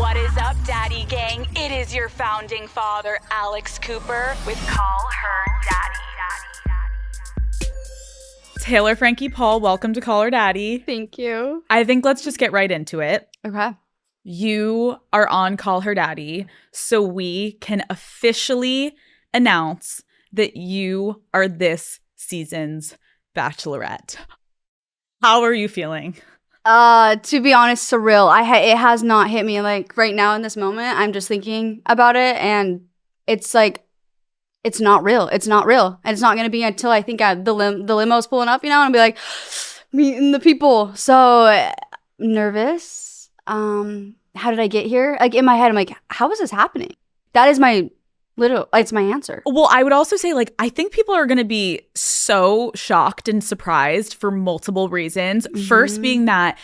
What is up, Daddy Gang? It is your founding father, Alex Cooper, with Call Her Daddy. Taylor Frankie Paul, welcome to Call Her Daddy. Thank you. I think let's just get right into it. Okay. You are on Call Her Daddy, so we can officially announce that you are this season's Bachelorette. How are you feeling? To be honest, surreal. It has not hit me like right now in this moment. I'm just thinking about it, and it's like it's not real. It's not real, and it's not gonna be until I think the limo's pulling up, and I'll be like meeting the people. So nervous. How did I get here? Like in my head, I'm like, how is this happening? That is it's my answer. Well, I would also say, like, I think people are going to be so shocked and surprised for multiple reasons. Mm-hmm. First being that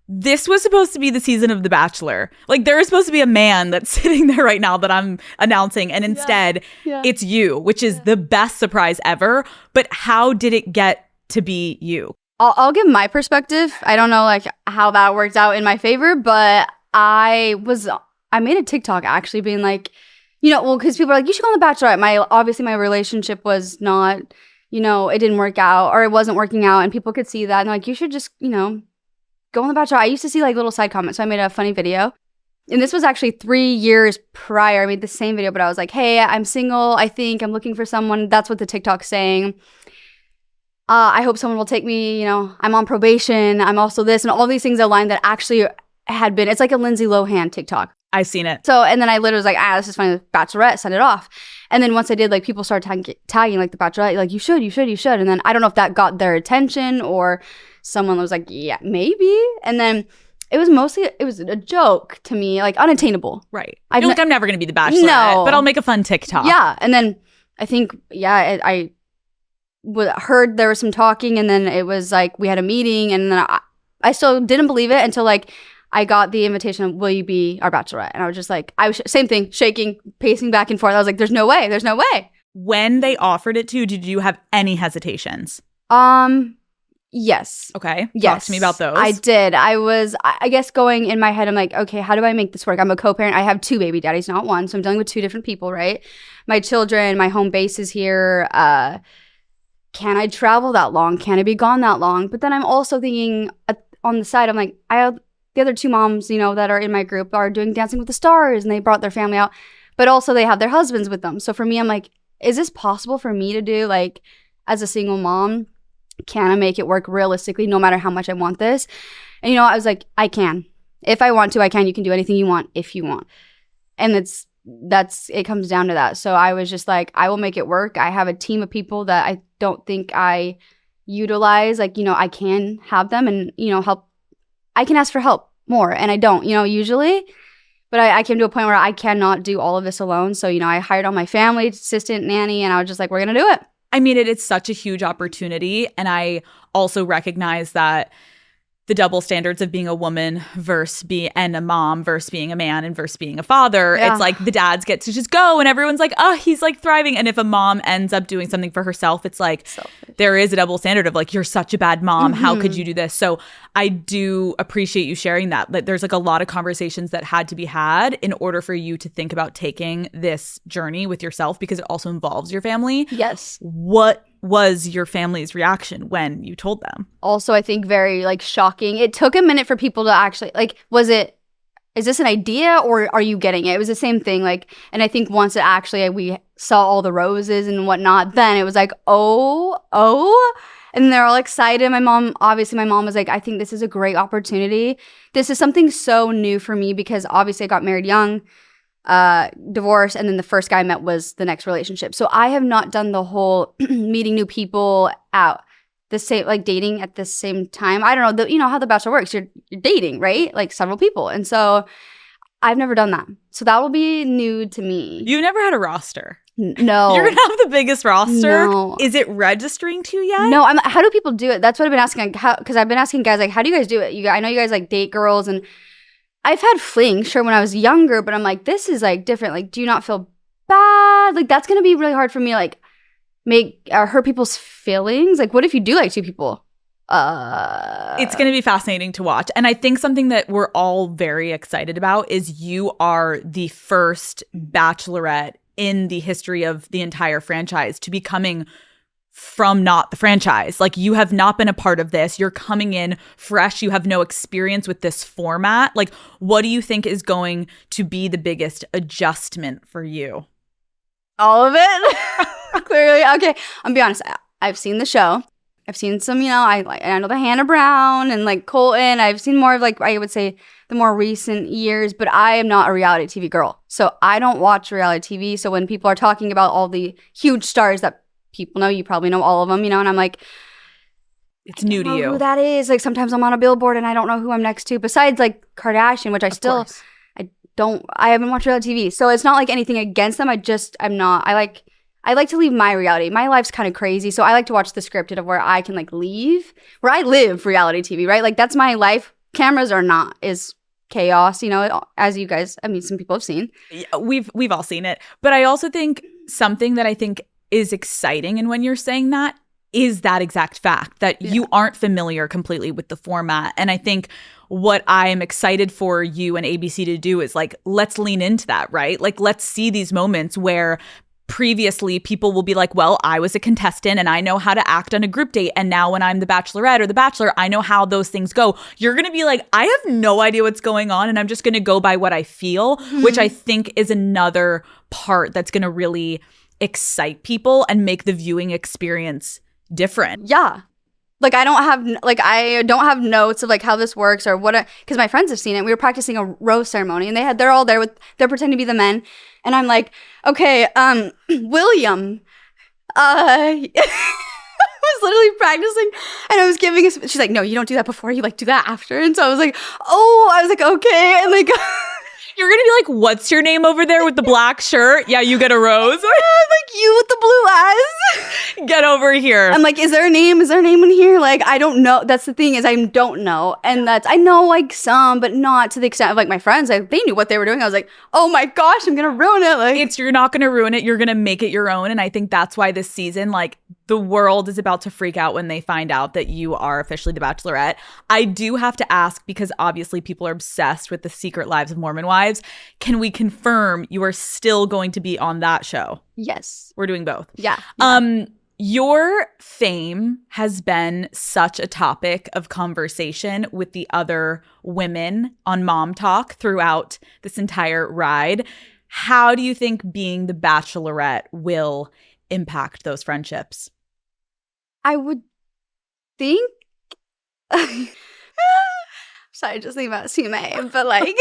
this was supposed to be the season of The Bachelor. Like, there is supposed to be a man that's sitting there right now that I'm announcing. And instead, it's you, which is the best surprise ever. But how did it get to be you? I'll give my perspective. I don't know, like, how that worked out in my favor. But I made a TikTok actually being like, because people are like, you should go on The Bachelorette. Obviously my relationship was not, it didn't work out, or it wasn't working out, and people could see that. And like, you should just, go on The Bachelorette. I used to see like little side comments, so I made a funny video. And this was actually 3 years prior. I made the same video, but I was like, hey, I'm single. I think I'm looking for someone. That's what the TikTok's saying. I hope someone will take me. I'm on probation. I'm also this, and all these things aligned that actually had been. It's like a Lindsay Lohan TikTok. I've seen it. So, and then I literally was like, this is funny, Bachelorette, send it off. And then once I did, like, people started tagging like The Bachelorette, like, you should. And then I don't know if that got their attention or someone was like, yeah, maybe. And then it was a joke to me, like, unattainable. Right. I'm never going to be The Bachelorette, but I'll make a fun TikTok. Yeah. And then I think, I heard there was some talking, and then it was like, we had a meeting, and then I still didn't believe it until like, I got the invitation of, will you be our Bachelorette? And I was just like, same thing, shaking, pacing back and forth. I was like, there's no way. When they offered it to you, did you have any hesitations? Yes. Okay. Yes. Talk to me about those. I did. I guess going in my head, I'm like, okay, how do I make this work? I'm a co-parent. I have 2 baby daddies, not one. So I'm dealing with 2 different people, right? My children, my home base is here. Can I travel that long? Can I be gone that long? But then I'm also thinking on the side, I'm like, the other 2 moms, that are in my group are doing Dancing with the Stars, and they brought their family out, but also they have their husbands with them. So for me, I'm like, is this possible for me to do, like, as a single mom? Can I make it work realistically, no matter how much I want this? And, I was like, I can. If I want to, I can. You can do anything you want if you want. And it comes down to that. So I was just like, I will make it work. I have a team of people that I don't think I utilize. Like, I can have them and, help. I can ask for help more, and I don't, usually. But I came to a point where I cannot do all of this alone. So, I hired on my family, assistant, nanny, and I was just like, we're going to do it. I mean, it's such a huge opportunity. And I also recognize that the double standards of being a woman and a mom versus being a man and versus being a father. Yeah. It's like the dads get to just go and everyone's like, oh, he's like thriving. And if a mom ends up doing something for herself, it's like there is a double standard of like, you're such a bad mom. Mm-hmm. How could you do this? So I do appreciate you sharing that. Like, there's like a lot of conversations that had to be had in order for you to think about taking this journey with yourself, because it also involves your family. Yes. What was your family's reaction when you told them? Also, I think very like shocking. It took a minute for people to actually like, is this an idea or are you getting it? It was the same thing. Like, and I think once we saw all the roses and whatnot, then it was like, oh, and they're all excited. My mom was like, I think this is a great opportunity. This is something so new for me because obviously I got married young, divorce, and then the first guy I met was the next relationship. So I have not done the whole meeting new people out the same, like dating at the same time. I don't know, you know how The Bachelor works. You're dating, right? Like several people. And so I've never done that. So that will be new to me. You've never had a roster? No. You're going to have the biggest roster? No. Is it registering to you yet? No. How do people do it? That's what I've been asking. Because I've been asking guys, like, how do you guys do it? I know you guys like date girls, and I've had flings, sure, when I was younger, but I'm like, this is like different. Like, do you not feel bad? Like, that's going to be really hard for me, like, hurt people's feelings. Like, what if you do like 2 people? It's going to be fascinating to watch. And I think something that we're all very excited about is you are the first Bachelorette in the history of the entire franchise to be coming from not the franchise. Like, you have not been a part of this. You're coming in fresh. You have no experience with this format. Like, what do you think is going to be the biggest adjustment for you? All of it. Clearly. Okay. I'm be honest. I've seen the show. I've seen some, I know the Hannah Brown and like Colton. I've seen more of like, I would say, the more recent years, but I am not a reality TV girl. So I don't watch reality TV. So when people are talking about all the huge stars that people know, you probably know all of them, and I'm like, it's new to you. Who that is? Like, sometimes I'm on a billboard and I don't know who I'm next to. Besides like Kardashian, which I haven't watched reality TV. So it's not like anything against them. I like to leave my reality. My life's kind of crazy, so I like to watch the scripted of where I can like leave, where I live reality TV, right? Like, that's my life. Cameras are not, is chaos, as you guys, some people have seen. Yeah, we've all seen it. But I also think something that I think is exciting, and when you're saying that, is that exact fact that you aren't familiar completely with the format. And I think what I'm excited for you and ABC to do is like, let's lean into that, right? Like, let's see these moments where previously people will be like, well, I was a contestant and I know how to act on a group date. And now when I'm the Bachelorette or the Bachelor, I know how those things go. You're going to be like, I have no idea what's going on and I'm just going to go by what I feel, which I think is another part that's going to really excite people and make the viewing experience different. Yeah. Like, I don't have notes of like how this works or what, because my friends have seen it. We were practicing a rose ceremony and they're all there they're pretending to be the men. And I'm like, okay, William, I was literally practicing and I was giving she's like, no, you don't do that before, you like do that after. And so I was like, okay. And like, you're going to be like, what's your name over there with the black shirt? Yeah, you get a rose. I'm like, you with the blue eyes. Get over here. I'm like, is there a name? Is there a name in here? Like, I don't know. That's the thing, is I don't know. And I know like some, but not to the extent of like my friends. They knew what they were doing. I was like, oh my gosh, I'm going to ruin it. Like, you're not going to ruin it. You're going to make it your own. And I think that's why this season, like, the world is about to freak out when they find out that you are officially the Bachelorette. I do have to ask, because obviously people are obsessed with the Secret Lives of Mormon Wives. Can we confirm you are still going to be on that show? Yes. We're doing both. Yeah. Your fame has been such a topic of conversation with the other women on Mom Talk throughout this entire ride. How do you think being the Bachelorette will impact those friendships? I would think sorry, just think about CMA, but like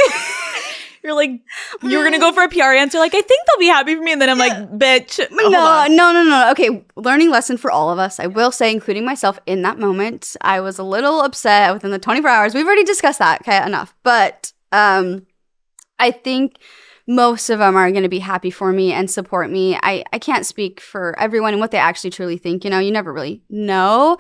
you're like, you're gonna go for a PR answer, like, I think they'll be happy for me, and then I'm like, bitch, no. Okay, learning lesson for all of us. I will say, including myself, in that moment, I was a little upset within the 24 hours. We've already discussed that, okay, enough. But I think most of them are going to be happy for me and support me. I can't speak for everyone and what they actually truly think. You never really know.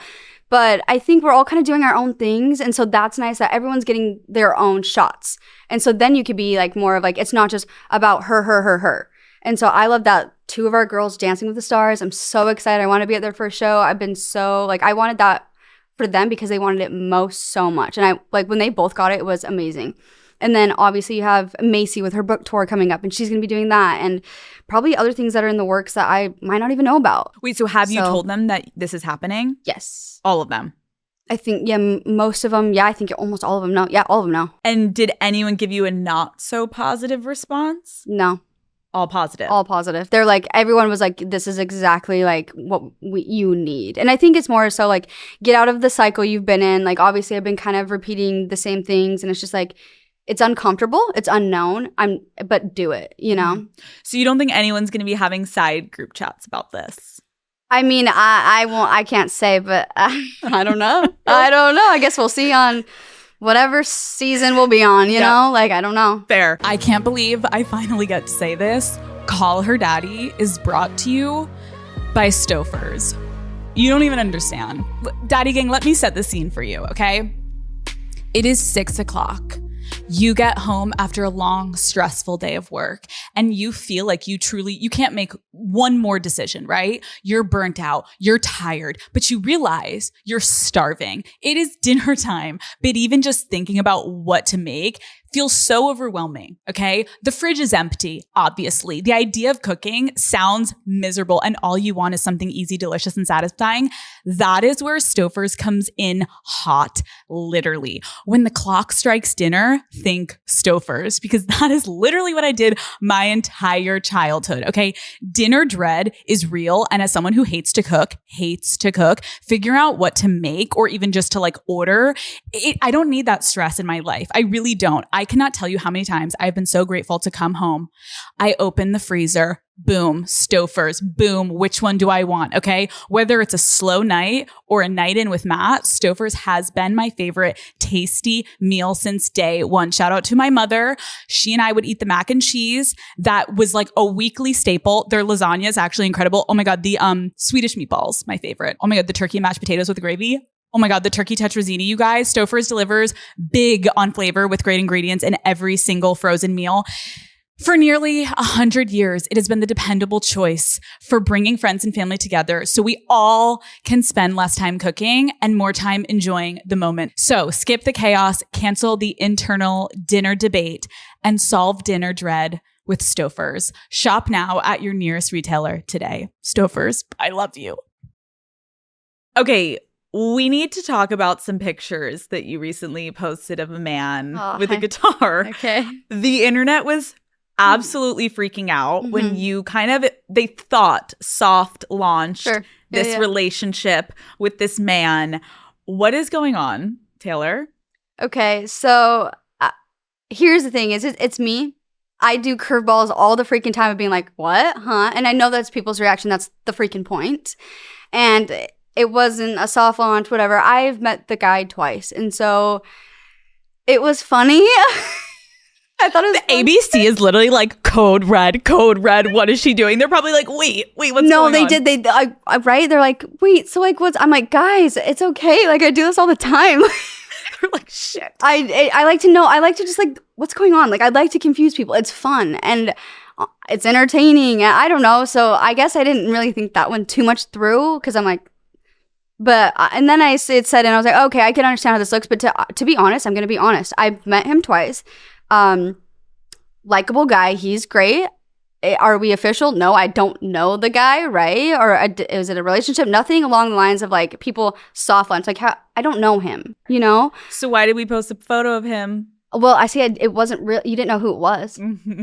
But I think we're all kind of doing our own things. And so that's nice that everyone's getting their own shots. And so then you could be like more of like, it's not just about her. And so I love that 2 of our girls Dancing with the Stars. I'm so excited. I want to be at their first show. I've been so like, I wanted that for them because they wanted it most so much. And I like when they both got it, it was amazing. And then obviously you have Macy with her book tour coming up, and she's going to be doing that. And probably other things that are in the works that I might not even know about. Wait, so have you told them that this is happening? Yes. All of them? I think, yeah, most of them. Yeah, I think almost all of them know. Yeah, all of them know. And did anyone give you a not so positive response? No. All positive? All positive. They're like, everyone was like, this is exactly like what you need. And I think it's more so like, get out of the cycle you've been in. Like, obviously I've been kind of repeating the same things, and it's just like, it's uncomfortable. It's unknown. But do it, So you don't think anyone's going to be having side group chats about this? I mean, I won't. I can't say, but I don't know. I don't know. I guess we'll see on whatever season we'll be on. You know, like I don't know. Fair. I can't believe I finally get to say this. Call Her Daddy is brought to you by Stofers. You don't even understand. Daddy gang, let me set the scene for you, okay? It is 6 o'clock. You get home after a long, stressful day of work and you feel like you can't make one more decision, right? You're burnt out, you're tired, but you realize you're starving. It is dinner time, but even just thinking about what to make feels so overwhelming, okay? The fridge is empty, obviously. The idea of cooking sounds miserable and all you want is something easy, delicious, and satisfying. That is where Stouffer's comes in hot, literally. When the clock strikes dinner, think Stouffer's, because that is literally what I did my entire childhood, okay? Dinner dread is real, and as someone who hates to cook, figure out what to make or even just to like order. I don't need that stress in my life. I really don't. I cannot tell you how many times I've been so grateful to come home. I open the freezer, boom, Stouffer's, boom, which one do I want, okay? Whether it's a slow night or a night in with Matt, Stouffer's has been my favorite tasty meal since day one. Shout out to my mother. She and I would eat the mac and cheese. That was like a weekly staple. Their lasagna is actually incredible. Oh my God, the Swedish meatballs, my favorite. Oh my God, the turkey and mashed potatoes with gravy. Oh my God, the turkey tetrazzini, you guys. Stouffer's delivers big on flavor with great ingredients in every single frozen meal. For nearly 100 years, it has been the dependable choice for bringing friends and family together so we all can spend less time cooking and more time enjoying the moment. So skip the chaos, cancel the internal dinner debate, and solve dinner dread with Stouffer's. Shop now at your nearest retailer today. Stouffer's, I love you. Okay. We need to talk about some pictures that you recently posted of a man with a guitar. Okay. The internet was absolutely freaking out when you they thought soft launched this relationship with this man. What is going on, Taylor? Okay, so here's the thing: it's me. I do curveballs all the freaking time of being like, what? Huh? And I know that's people's reaction. That's the freaking point. And it wasn't a soft launch, whatever. I've met the guy twice. And so it was funny. I thought it was the ABC is literally like code red. What is she doing? They're probably like, wait, what's going on? No, they did. Right? They're like, wait, so like what's, I'm like, guys, it's okay. Like I do this all the time. They're like, shit. I like to know. I like to just like, what's going on? Like I'd like to confuse people. It's fun. And it's entertaining. I don't know. So I guess I didn't really think that one too much through because I'm like, but, and then it said, and I was like, okay, I can understand how this looks. But to be honest, I'm going to be honest. I've met him twice. Likable guy. He's great. Are we official? No, I don't know the guy, right? Or is it a relationship? Nothing along the lines of like people soft launch. Like how I don't know him, you know? So why did we post a photo of him? Well, I see it wasn't real. You didn't know who it was.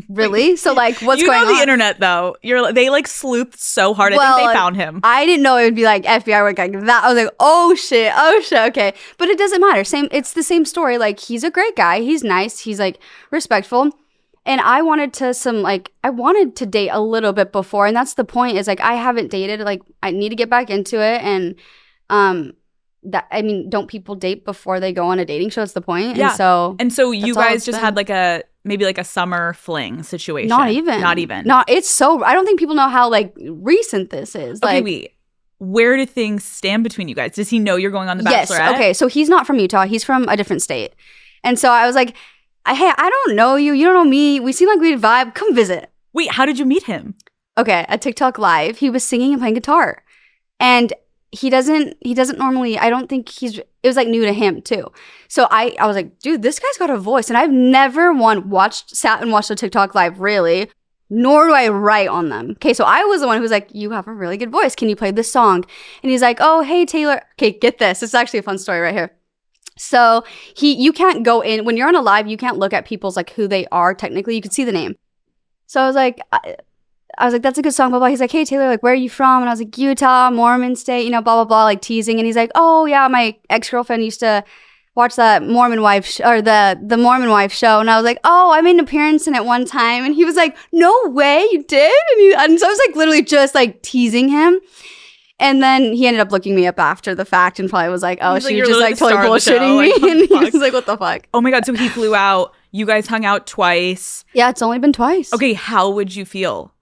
Really? So like what's going on? You know the internet though. They like sleuthed so hard. Well, I think they found him. I didn't know it would be like FBI work like that. I was like, oh shit, okay. But it doesn't matter. It's the same story. Like he's a great guy. He's nice. He's like respectful. And I wanted to date a little bit before. And that's the point is like, I haven't dated. Like I need to get back into it. And, don't people date before they go on a dating show? That's the point. Yeah. And so you guys just had like maybe a summer fling situation. Not even. I don't think people know how like recent this is. Okay, wait. Where do things stand between you guys? Does he know you're going on the Bachelorette? Yes. Okay. So he's not from Utah. He's from a different state. And so I was like, hey, I don't know you. You don't know me. We seem like we'd vibe. Come visit. Wait, how did you meet him? Okay. At TikTok Live, he was singing and playing guitar. And he doesn't normally, I don't think it was like new to him too. So I was like, dude, this guy's got a voice. And I've never sat and watched a TikTok Live really, nor do I write on them. Okay, so I was the one who was like, you have a really good voice. Can you play this song? And he's like, oh, hey, Taylor. Okay, get this. It's actually a fun story right here. So you can't go in, when you're on a live, you can't look at people's like who they are technically. You can see the name. So I was like, that's a good song, blah, blah. He's like, hey, Taylor, like, where are you from? And I was like, Utah, Mormon state, you know, blah, blah, blah, like teasing. And he's like, oh, yeah, my ex-girlfriend used to watch that Mormon wife or the Mormon wife show. And I was like, oh, I made an appearance in it one time. And he was like, no way, you did? And so I was like literally just like teasing him. And then he ended up looking me up after the fact and probably was like, oh, she was just like totally bullshitting me. And he was like, what the fuck? Oh my God. So he flew out. You guys hung out twice. Yeah, it's only been twice. Okay, how would you feel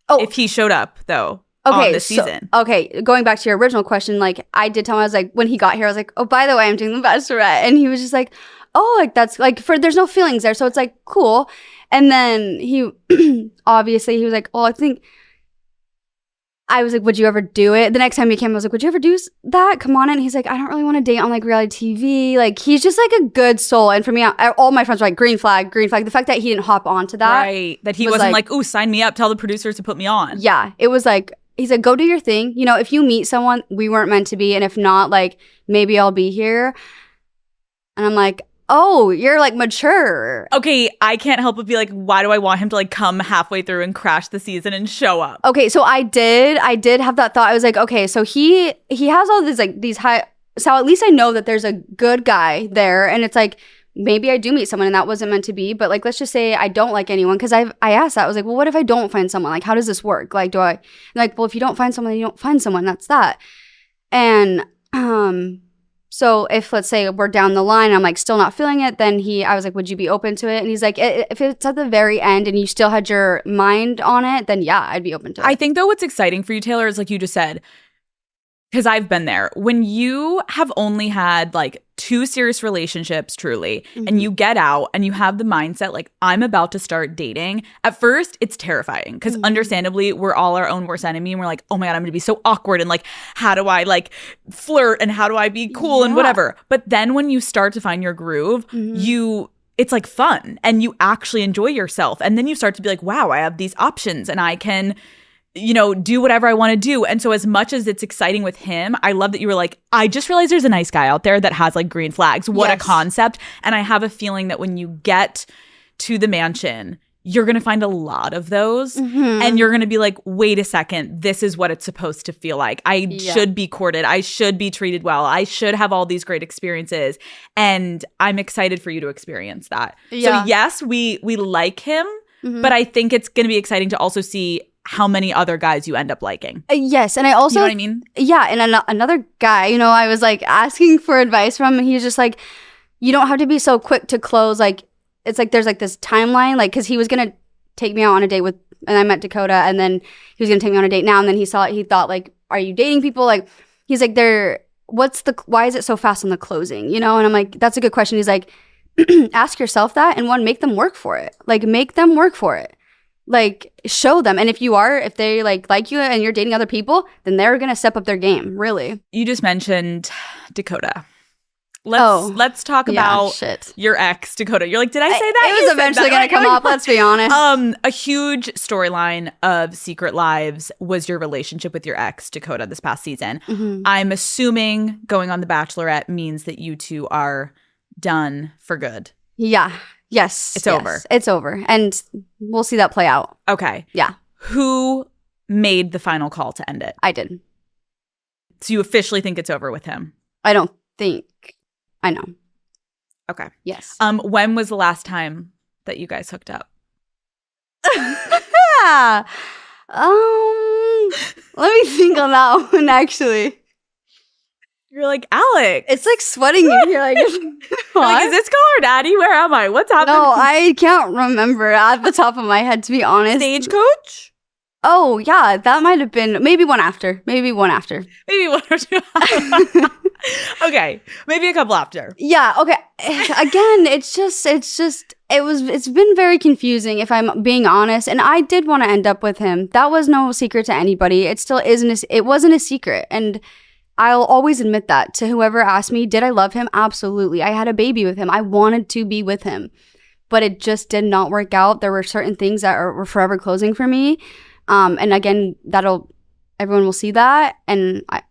if he showed up, though, on this season? Okay, going back to your original question, like, I did tell him, I was like, when he got here, I was like, oh, by the way, I'm doing The Bachelorette. And he was just like, oh, like that's like there's no feelings there. So it's like cool. And then he obviously he was like, oh, I was like, would you ever do it? The next time he came, I was like, would you ever do that? Come on in. He's like, I don't really want to date on like reality TV. Like, he's just like a good soul. And for me, all my friends were like, green flag, green flag. The fact that he didn't hop onto that. Right. That he wasn't like, ooh, sign me up. Tell the producers to put me on. Yeah. It was like, he's like, go do your thing. You know, if you meet someone, we weren't meant to be. And if not, like, maybe I'll be here. And I'm like, oh, you're like mature. Okay, I can't help but be like, why do I want him to like come halfway through and crash the season and show up? Okay, so I did have that thought. I was like, okay, so he has all these high, so at least I know that there's a good guy there, and it's like maybe I do meet someone and that wasn't meant to be, but like let's just say I don't like anyone, because I asked that. I was like, well, what if I don't find someone? Like, how does this work? Like, well, if you don't find someone, you don't find someone. That's that. And so if, let's say, we're down the line, I'm like still not feeling it, then I was like, would you be open to it? And he's like, if it's at the very end and you still had your mind on it, then yeah, I'd be open to it. I think though what's exciting for you, Taylor, is like you just said, because I've been there. When you have only had like 2 serious relationships, truly, and you get out and you have the mindset like, I'm about to start dating. At first, it's terrifying because understandably, we're all our own worst enemy. And we're like, oh my God, I'm going to be so awkward. And like, how do I like flirt? And how do I be cool and whatever? But then when you start to find your groove, it's like fun and you actually enjoy yourself. And then you start to be like, wow, I have these options and I can do whatever I want to do. And so as much as it's exciting with him, I love that you were like, I just realized there's a nice guy out there that has like green flags. What a concept. And I have a feeling that when you get to the mansion, you're going to find a lot of those. And you're going to be like, wait a second, this is what it's supposed to feel like. I should be courted. I should be treated well. I should have all these great experiences. And I'm excited for you to experience that. So yes, we like him, but I think it's going to be exciting to also see how many other guys you end up liking. Yes, and I also... You know what I mean? Yeah, and another guy, I was like asking for advice from him, and he was just like, you don't have to be so quick to close. Like, it's like there's like this timeline, like, because he was going to take me out on a date with, and I met Dakota, and then he was going to take me on a date now, and then he thought like, are you dating people? Like, he's like, why is it so fast on the closing? And I'm like, that's a good question. He's like, ask yourself that, and make them work for it. Like, make them work for it. Like, show them. And if they like you and you're dating other people, then they're going to step up their game, really. You just mentioned Dakota. Let's talk about your ex, Dakota. You're like, did I say that? It was eventually going to come up, let's be honest. A huge storyline of Secret Lives was your relationship with your ex, Dakota, this past season. I'm assuming going on The Bachelorette means that you two are done for good. Yeah. Yes. It's over. It's over. And we'll see that play out. Okay. Yeah. Who made the final call to end it? I did. So you officially think it's over with him? I don't think. I know. Okay. Yes. When was the last time that you guys hooked up? Let me think on that one, actually. You're like, Alex. It's like sweating in here. Like, like, is this Call Her Daddy? Where am I? What's happening? No, I can't remember at the top of my head, to be honest. Stagecoach? Oh, yeah. That might have been maybe one after. Maybe one or two. Okay. Maybe a couple after. Yeah. Okay. Again, it's been very confusing, if I'm being honest. And I did want to end up with him. That was no secret to anybody. It still isn't. It wasn't a secret. And I'll always admit that to whoever asked me, did I love him? Absolutely. I had a baby with him. I wanted to be with him, but it just did not work out. There were certain things that were forever closing for me. And again, everyone will see that. And I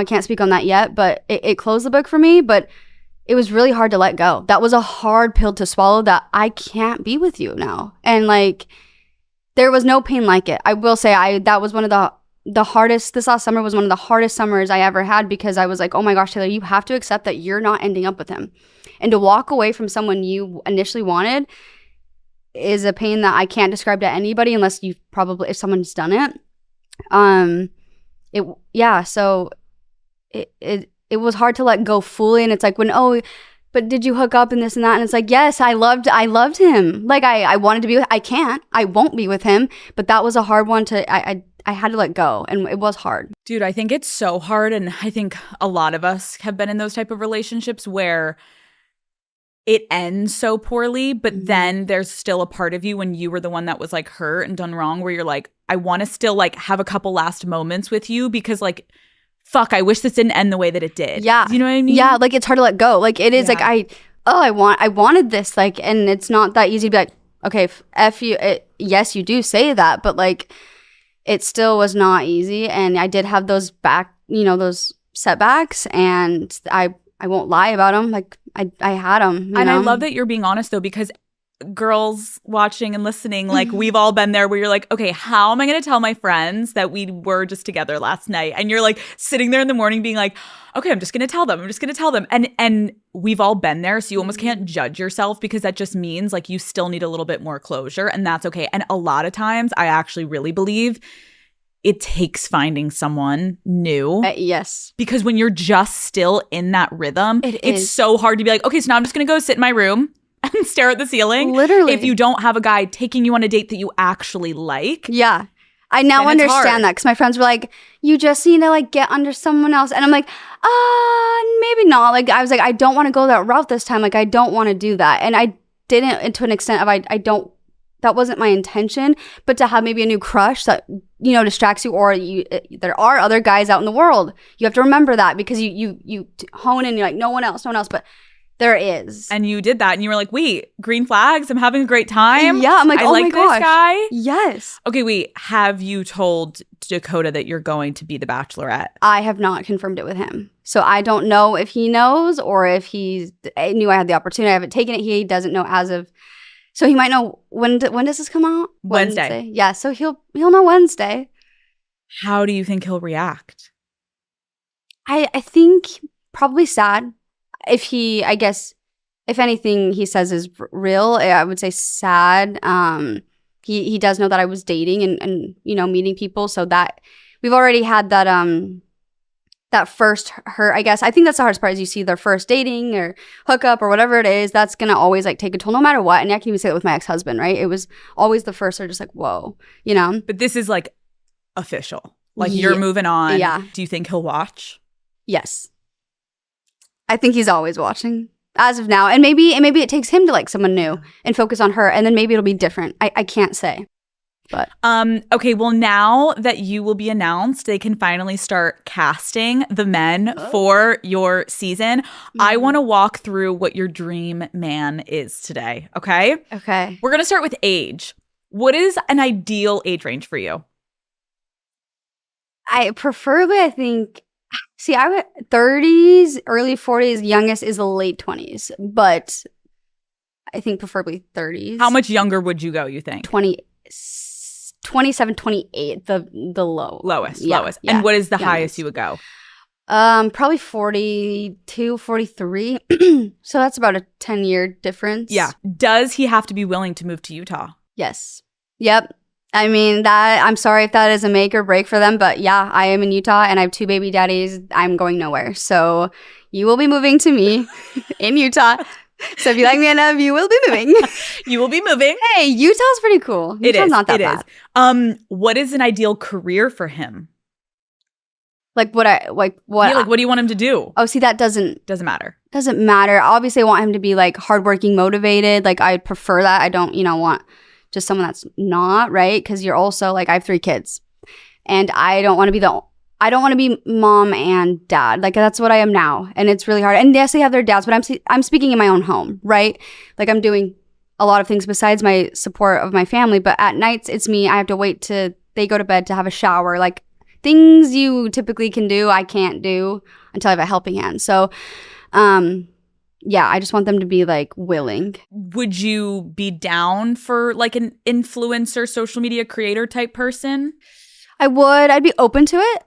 can't speak on that yet, but it closed the book for me, but it was really hard to let go. That was a hard pill to swallow, that I can't be with you now. And like, there was no pain like it. I will say that was one of the hardest, this last summer was one of the hardest summers I ever had, because I was like, oh my gosh, Taylor, you have to accept that you're not ending up with him. And to walk away from someone you initially wanted is a pain that I can't describe to anybody unless if someone's done it. So it was hard to let go fully. And it's like, but did you hook up and this and that? And it's like, yes, I loved him. Like, I wanted to be with, I won't be with him, but that was a hard one I had to let go, and it was hard. Dude, I think it's so hard, and I think a lot of us have been in those type of relationships where it ends so poorly, but then there's still a part of you when you were the one that was like hurt and done wrong where you're like, I want to still like have a couple last moments with you because like, fuck, I wish this didn't end the way that it did. Yeah. Do you know what I mean? Yeah, like it's hard to let go. Like it is like I wanted this, like, and it's not that easy to be like, okay, F you. Yes, you do say that, but like it still was not easy. And I did have those those setbacks, and I won't lie about them. Like I had them. And I love that you're being honest though, because girls watching and listening, like we've all been there where you're like, okay, how am I going to tell my friends that we were just together last night? And you're like sitting there in the morning being like, okay, I'm just going to tell them. And we've all been there. So you almost can't judge yourself because that just means like you still need a little bit more closure, and that's okay. And a lot of times I actually really believe it takes finding someone new. Yes. Because when you're just still in that rhythm, it's is. so hard to be like, okay, so now I'm just going to go sit in my room and stare at the ceiling. Literally. If you don't have a guy taking you on a date that you actually like. Yeah. I now understand that because my friends were like, you just need to like get under someone else. And I'm like, maybe not. Like I was like, I don't want to go that route this time. Like I don't want to do that. And I didn't, to an extent of I don't, that wasn't my intention, but to have maybe a new crush that, distracts you, or there are other guys out in the world. You have to remember that because you hone in, you're like, no one else, but there is. And you did that and you were like, wait, green flags, I'm having a great time. Yeah, I'm like, I oh like my gosh. this guy. Yes. Okay, wait, have you told Dakota that you're going to be the Bachelorette? I have not confirmed it with him. So I don't know if he knows or if he knew I had the opportunity. I haven't taken it. He doesn't know as of. So he might know when does this come out? Wednesday. Yeah, so he'll know Wednesday. How do you think he'll react? I think probably sad. If anything he says is real, I would say sad. He does know that I was dating and meeting people, so that we've already had that first hurt, I guess. I think that's the hardest part is you see their first dating or hookup or whatever it is. That's going to always like take a toll no matter what. And I can even say that with my ex-husband, right? It was always the first are just like, whoa, But this is like official. Like you're moving on. Yeah. Do you think he'll watch? Yes. I think he's always watching as of now. And maybe it takes him to like someone new and focus on her. And then maybe it'll be different. I can't say. But okay, well, now that you will be announced, they can finally start casting the men for your season. I want to walk through what your dream man is today, okay? Okay. We're going to start with age. What is an ideal age range for you? I think, I would 30s, early 40s, youngest is the late 20s, but I think preferably 30s. How much younger would you go, you think? 27, 28, the lowest. Yeah. And what is the Youngest. highest you would go? Probably 42, 43. So that's about a 10-year difference. Yeah. Does he have to be willing to move to Utah? Yes. Yep. I mean, that I'm sorry if that is a make or break for them, but yeah, I am in Utah and I have 2 baby daddies. I'm going nowhere. So you will be moving to me in Utah. So if you like me enough, you will be moving. You will be moving. Hey, Utah's pretty cool. Utah's not that bad. What is an ideal career for him? What Yeah, like what do you want him to do? Oh, see, that doesn't matter. Doesn't matter. Obviously, I want him to be like hardworking, motivated. Like I'd prefer that. I don't, want just someone that's not, right? Because you're also like, I have 3 kids, and I don't want to be mom and dad. Like that's what I am now, and it's really hard. And yes, they have their dads, but I'm speaking in my own home, right? Like I'm doing a lot of things besides my support of my family. But at nights, it's me. I have to wait till they go to bed to have a shower. Like things you typically can do, I can't do until I have a helping hand. So, yeah, I just want them to be like willing. Would you be down for like an influencer, social media creator type person? I would. I'd be open to it.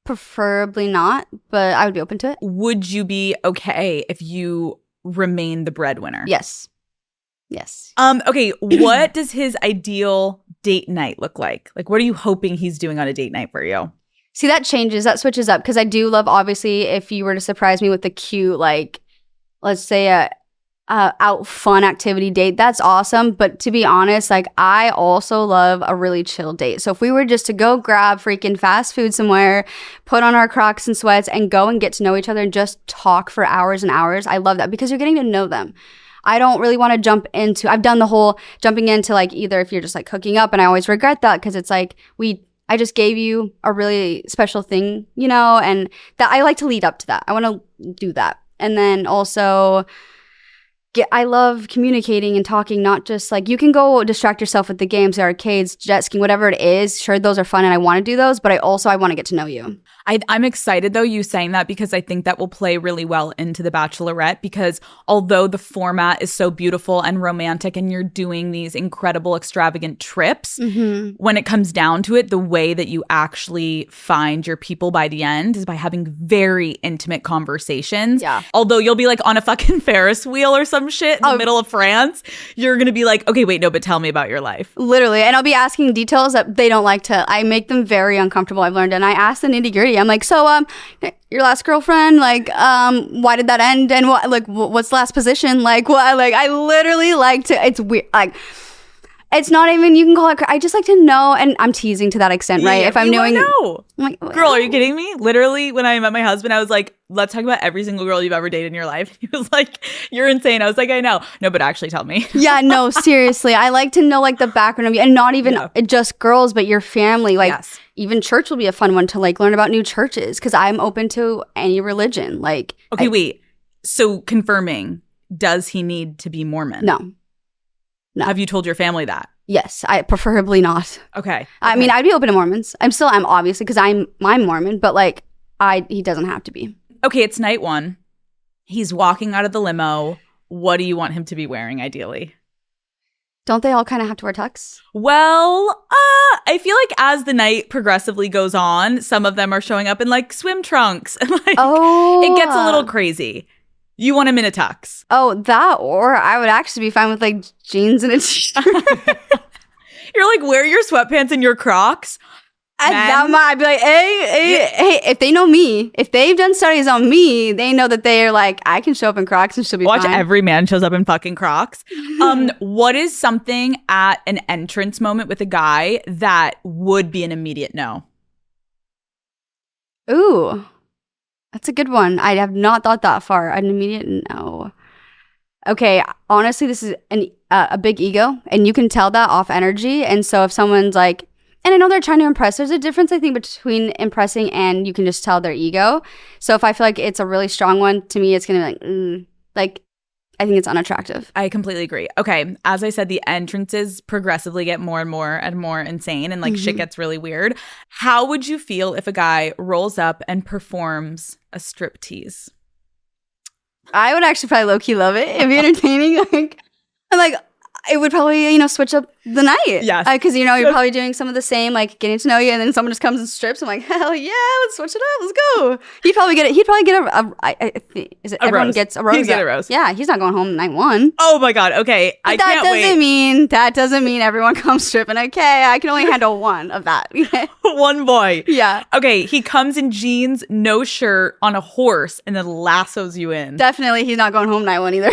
Preferably not, but I would be open to it. Would you be okay if you remain the breadwinner? Yes. Okay, what does his ideal date night look like? Like, what are you hoping he's doing on a date night for you? See, that switches up because I do love, obviously, if you were to surprise me with a cute, like, let's say a out fun activity date, that's awesome. But to be honest, like I also love a really chill date. So if we were just to go grab freaking fast food somewhere, put on our Crocs and sweats and go and get to know each other and just talk for hours and hours, I love that because you're getting to know them. I don't really want to jump into, I've done the whole jumping into like either if you're just like hooking up, and I always regret that because it's like I just gave you a really special thing, you know, and that I like to lead up to that. I want to do that. And then also I love communicating and talking, not just like, you can go distract yourself with the games, the arcades, jet skiing, whatever it is. Sure, those are fun and I want to do those, but I want to get to know you. I'm excited though you saying that, because I think that will play really well into The Bachelorette, because although the format is so beautiful and romantic and you're doing these incredible extravagant trips, when it comes down to it, the way that you actually find your people by the end is by having very intimate conversations. Yeah. Although you'll be like on a fucking Ferris wheel or some shit in the middle of France, you're gonna be like, okay, wait, no, but tell me about your life. Literally. And I'll be asking details that they don't like to, I make them very uncomfortable, I've learned, and I ask the nitty gritty. I'm like, so your last girlfriend, like why did that end, and what, like what's the last position, like what, like I literally like to, it's weird, like it's not even, you can call it, I just like to know, and I'm teasing to that extent, right? Yeah, if I'm knowing, I'm like, girl, are you kidding me? Literally, when I met my husband, I was like, let's talk about every single girl you've ever dated in your life. He was like, you're insane. I was like, I know. No, but actually tell me. Yeah, no, seriously. I like to know like the background of you, and not even just girls, but your family. Like even church will be a fun one to like learn about new churches, because I'm open to any religion. Like, okay, wait. So confirming, does he need to be Mormon? No. Have you told your family that? Yes, I preferably not. Okay. I mean, I'd be open to Mormons. I'm obviously, because I'm Mormon, but like he doesn't have to be. Okay, it's night one. He's walking out of the limo. What do you want him to be wearing, ideally? Don't they all kind of have to wear tux? Well, I feel like as the night progressively goes on, some of them are showing up in like swim trunks. Like, it gets a little crazy. You want him in a tux. Oh, that, or I would actually be fine with like jeans and a t-shirt. You're like, wear your sweatpants and your Crocs. And I'd be like, hey, if they know me, if they've done studies on me, they know that they're like, I can show up in Crocs and she'll be fine. Watch every man shows up in fucking Crocs. What is something at an entrance moment with a guy that would be an immediate no? Ooh, that's a good one. I have not thought that far. An immediate no. Okay, honestly, this is a big ego, and you can tell that off energy. And so if someone's like, and I know they're trying to impress, there's a difference, I think, between impressing and you can just tell their ego. So if I feel like it's a really strong one, to me, it's going to be like, I think it's unattractive. I completely agree. Okay, as I said, the entrances progressively get more and more insane, and like shit gets really weird. How would you feel if a guy rolls up and performs a striptease? I would actually probably low-key love it. It'd be entertaining. It would probably, switch up the night. Yes. Because, you're probably doing some of the same, like, getting to know you, and then someone just comes and strips. I'm like, hell yeah, let's switch it up. Let's go. He'd probably get everyone rose. gets a rose? He'd get a rose. Yeah, he's not going home night one. Oh, my God. Okay, But that doesn't mean everyone comes stripping. Okay, I can only handle one of that. One boy. Yeah. Okay, he comes in jeans, no shirt, on a horse, and then lassos you in. Definitely, he's not going home night one either.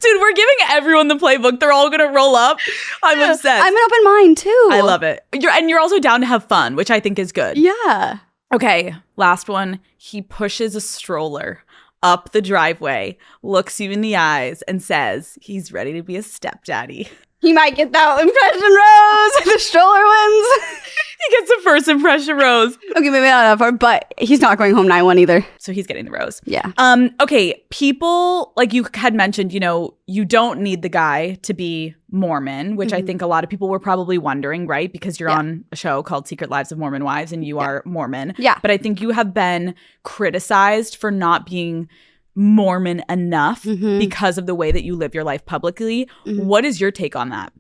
Dude, we're giving everyone the playbook. They're all gonna roll up. I'm obsessed. I'm an open mind too. I love it. You're also down to have fun, which I think is good. Yeah. Okay, last one. He pushes a stroller up the driveway, looks you in the eyes, and says he's ready to be a stepdaddy. He might get that impression rose. The stroller wins. He gets the first impression rose. Okay, maybe not that far, but he's not going home 9-1 either. So he's getting the rose. Yeah. Okay, people, like you had mentioned, you don't need the guy to be Mormon, which I think a lot of people were probably wondering, right? Because you're on a show called Secret Lives of Mormon Wives and you are Mormon. Yeah. But I think you have been criticized for not being Mormon enough because of the way that you live your life publicly. What is your take on that?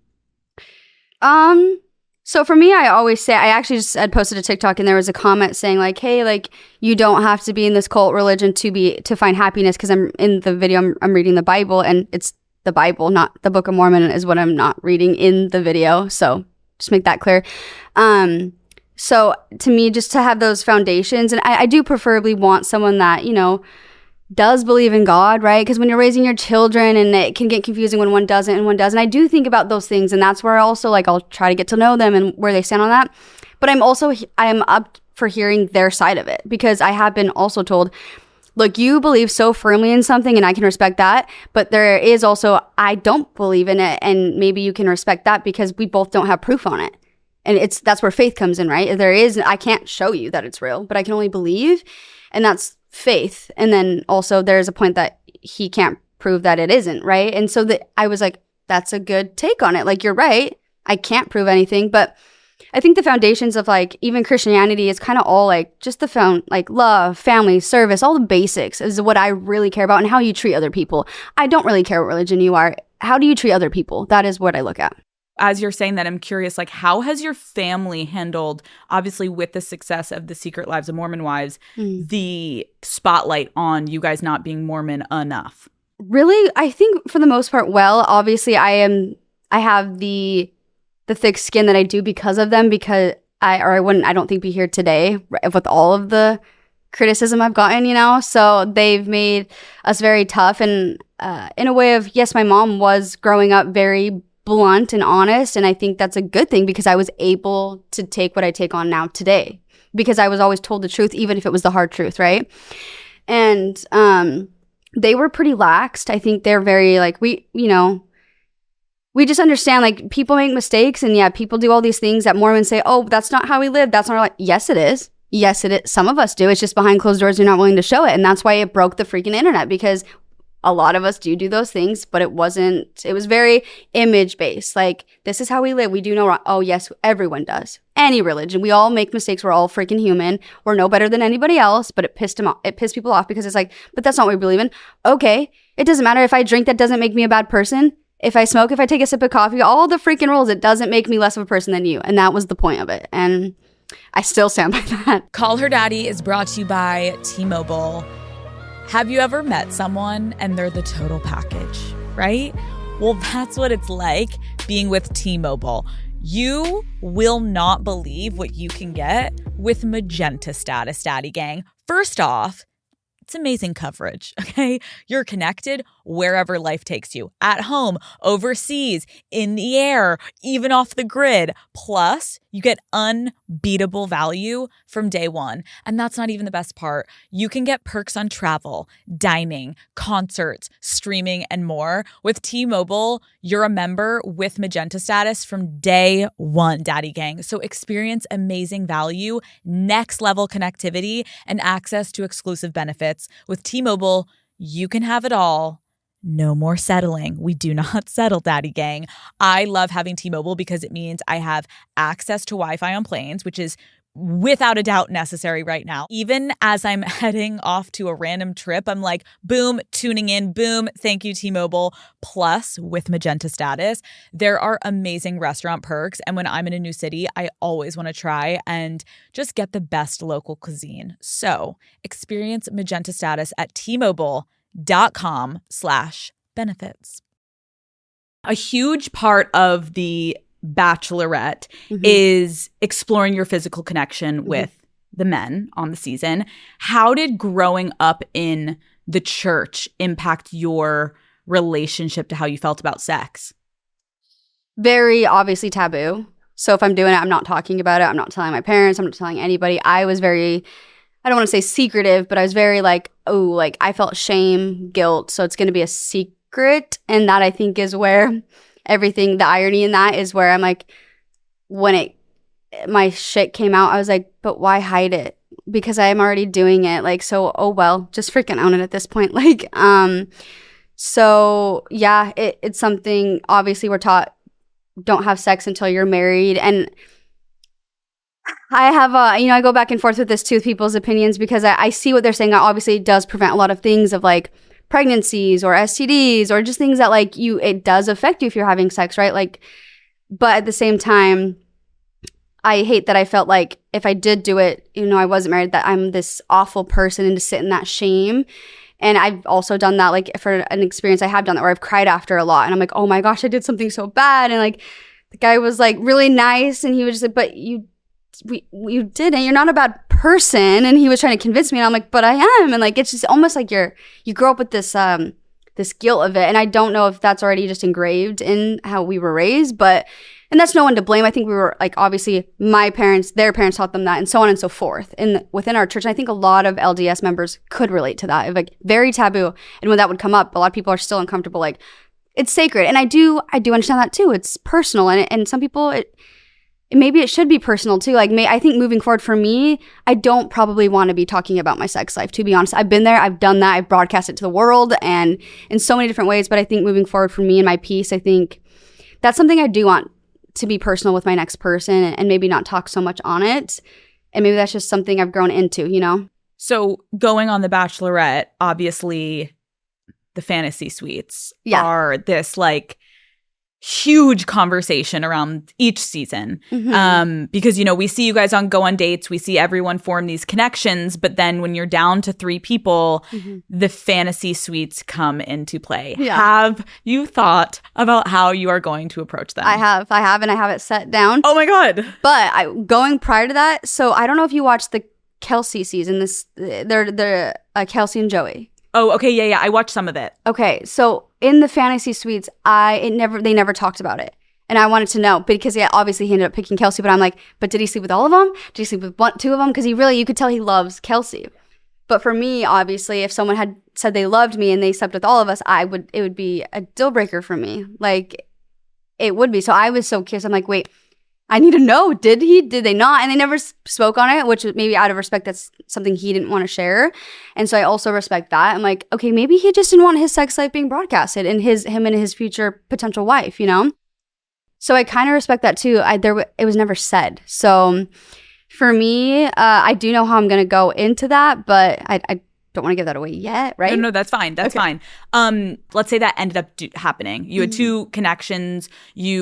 So for me, I always say, I actually just had posted a TikTok and there was a comment saying like, hey, like you don't have to be in this cult religion to find happiness, because I'm in the video, I'm reading the Bible, and it's the Bible, not the Book of Mormon is what I'm not reading in the video. So just make that clear. So to me, just to have those foundations, and I do preferably want someone that, does believe in God, right? Because when you're raising your children, and it can get confusing when one doesn't and one does. And I do think about those things, and that's where also like I'll try to get to know them and where they stand on that. But I am up for hearing their side of it, because I have been also told look, you believe so firmly in something and I can respect that, but there is also, I don't believe in it, and maybe you can respect that because we both don't have proof on it. And that's where faith comes in, right? I can't show you that it's real, but I can only believe, and that's faith. And then also there's a point that he can't prove that it isn't, right? And so I was like, that's a good take on it. Like, you're right. I can't prove anything, but I think the foundations of like even Christianity is kind of all like just like love, family, service, all the basics is what I really care about, and how you treat other people. I don't really care what religion you are. How do you treat other people? That is what I look at. As you're saying that, I'm curious, like, how has your family handled, obviously with the success of The Secret Lives of Mormon Wives, the spotlight on you guys not being Mormon enough? Really, I think for the most part, well, obviously I have the thick skin that I do because of them, because I wouldn't, I don't think, be here today with all of the criticism I've gotten, you know? So they've made us very tough, and in a way of, yes, my mom was growing up very blunt and honest, and I think that's a good thing because I was able to take what I take on now today because I was always told the truth, even if it was the hard truth, right? And they were pretty laxed. I think they're very like, we just understand, like, people make mistakes, and yeah, people do all these things that Mormons say, oh, that's not how we live. That's not our life. Yes, it is. Yes, it is. Some of us do. It's just behind closed doors. You're not willing to show it. And that's why it broke the freaking internet, because a lot of us do those things, but it was very image based. Like, this is how we live. We do know wrong. Oh, yes, everyone does. Any religion. We all make mistakes. We're all freaking human. We're no better than anybody else, but it pissed people off because it's like, but that's not what we believe in. Okay. It doesn't matter if I drink. That doesn't make me a bad person. If I smoke, if I take a sip of coffee, all the freaking rules, it doesn't make me less of a person than you. And that was the point of it. And I still stand by that. Call Her Daddy is brought to you by T-Mobile. Have you ever met someone and they're the total package, right? Well, that's what it's like being with T-Mobile. You will not believe what you can get with Magenta Status, Daddy Gang. First off, it's amazing coverage, okay? You're connected wherever life takes you. At home, overseas, in the air, even off the grid. Plus, you get unbeatable value from day one. And that's not even the best part. You can get perks on travel, dining, concerts, streaming, and more. With T-Mobile, you're a member with Magenta Status from day one, Daddy Gang. So experience amazing value, next level connectivity, and access to exclusive benefits. With T-Mobile, you can have it all. No more settling. We do not settle, Daddy Gang. I love having T-Mobile because it means I have access to Wi-Fi on planes, which is without a doubt necessary right now. Even as I'm heading off to a random trip, I'm like, boom, tuning in, boom, thank you, T-Mobile. Plus, with Magenta Status, there are amazing restaurant perks. And when I'm in a new city, I always want to try and just get the best local cuisine. So experience Magenta Status at T-Mobile.com/benefits. A huge part of the Bachelorette is exploring your physical connection with the men on the season. How did growing up in the church impact your relationship to how you felt about sex? Very obviously taboo. So if I'm doing it, I'm not talking about it. I'm not telling my parents. I'm not telling anybody. I was very, I don't want to say secretive, but I was very like, oh, like I felt shame, guilt. So it's going to be a secret. And that I think is where everything, the irony in that is where I'm like, when my shit came out, I was like, but why hide it? Because I'm already doing it. Like, so, oh, well, just freaking own it at this point. Like, so yeah, it's something, obviously we're taught, don't have sex until you're married. And I have, I go back and forth with this too, with people's opinions, because I see what they're saying. Obviously it does prevent a lot of things of like pregnancies or STDs or just things that like it does affect you if you're having sex, right? Like, but at the same time, I hate that I felt like if I did do it, I wasn't married, that I'm this awful person and to sit in that shame. And I've also done that, like for an experience I have done that where I've cried after a lot and I'm like, oh my gosh, I did something so bad. And like the guy was like really nice and he was just like, but you didn't, you're not a bad person. And he was trying to convince me and I'm like, but I am. And like, it's just almost like you grow up with this guilt of it. And I don't know if that's already just engraved in how we were raised, but and that's no one to blame. I think we were like, obviously my parents, their parents taught them that, and so on and so forth. And within our church, I think a lot of LDS members could relate to that. Like very taboo. And when that would come up, a lot of people are still uncomfortable. Like it's sacred. And I do understand that too. It's personal. And some people, maybe it should be personal too. Like I think moving forward for me, I don't probably want to be talking about my sex life, to be honest. I've been there. I've done that. I've broadcast it to the world and in so many different ways. But I think moving forward for me and my peace, I think that's something I do want to be personal with my next person and maybe not talk so much on it. And maybe that's just something I've grown into, you know? So going on The Bachelorette, obviously the fantasy suites are this like huge conversation around each season. Because, you know, we see you guys go on dates, we see everyone form these connections, but then when you're down to 3 people, the fantasy suites come into play. Have you thought about how you are going to approach them? I have, and I have it set down. Oh my God. But going prior to that, so I don't know if you watched the Kelsey season, they're Kelsey and Joey. Oh, okay, yeah, I watched some of it. Okay, so in the fantasy suites, they never talked about it, and I wanted to know because obviously he ended up picking Kelsey, but I'm like, but did he sleep with all of them? Did he sleep with 2 of them? Because you could tell he loves Kelsey. But for me, obviously, if someone had said they loved me and they slept with all of us, it would be a deal breaker for me. Like it would be. So I was so curious. I'm like, wait, I need to know, did they not? And they never spoke on it, which maybe out of respect, that's something he didn't want to share. And so I also respect that. I'm like, okay, maybe he just didn't want his sex life being broadcasted and him and his future potential wife, you know? So I kind of respect that too. It was never said. So for me, I do know how I'm going to go into that, but I don't want to give that away yet, right? No, that's fine. That's fine. Let's say that ended up happening. You had 2 connections,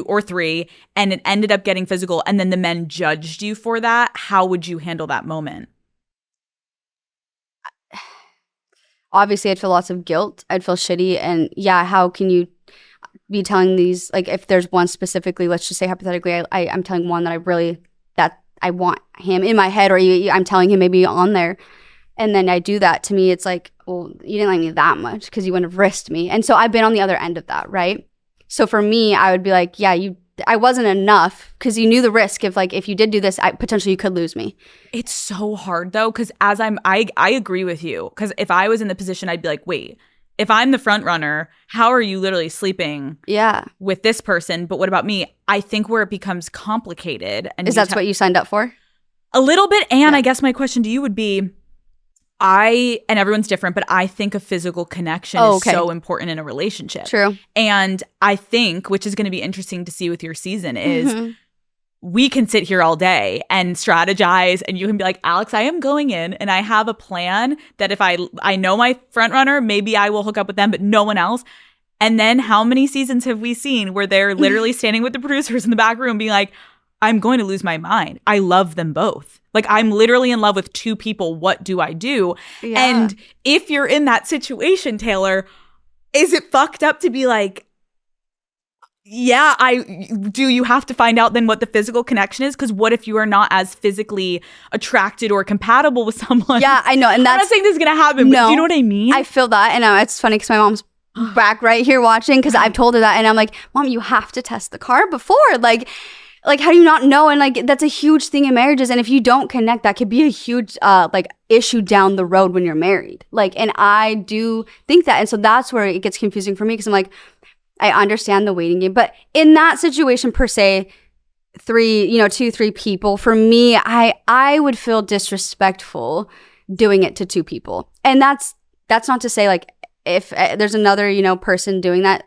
or 3, and it ended up getting physical, and then the men judged you for that. How would you handle that moment? Obviously, I'd feel lots of guilt. I'd feel shitty. And how can you be telling these, like if there's one specifically, let's just say hypothetically, I'm telling one that I want him in my head, or I'm telling him maybe on there. And then I do that. To me, it's like, well, you didn't like me that much because you wouldn't have risked me. And so I've been on the other end of that, right? So for me, I would be like, I wasn't enough because you knew the risk of like, if you did do this, potentially you could lose me. It's so hard though, because I agree with you. Because if I was in the position, I'd be like, wait, if I'm the front runner, how are you literally sleeping with this person? But what about me? I think where it becomes complicated. And that's what you signed up for? A little bit. And I guess my question to you would be, and everyone's different, but I think a physical connection is so important in a relationship. True. And I think, which is going to be interesting to see with your season, is we can sit here all day and strategize, and you can be like, Alex, I am going in and I have a plan that if I know my front runner, maybe I will hook up with them, but no one else. And then how many seasons have we seen where they're literally standing with the producers in the back room being like, I'm going to lose my mind. I love them both. Like, I'm literally in love with 2 people. What do I do? Yeah. And if you're in that situation, Taylor, is it fucked up to be like, do you have to find out then what the physical connection is? Because what if you are not as physically attracted or compatible with someone? Yeah, I know. And I'm not saying this is going to happen, but do you know what I mean? I feel that. And it's funny because my mom's back right here watching because I've told her that. And I'm like, Mom, you have to test the car before. Like, how do you not know? And like, that's a huge thing in marriages. And if you don't connect, that could be a huge issue down the road when you're married. Like, and I do think that. And so that's where it gets confusing for me because I'm like, I understand the waiting game. But in that situation per se, 2, 3 people, for me, I would feel disrespectful doing it to 2 people. And that's not to say like if there's another, person doing that,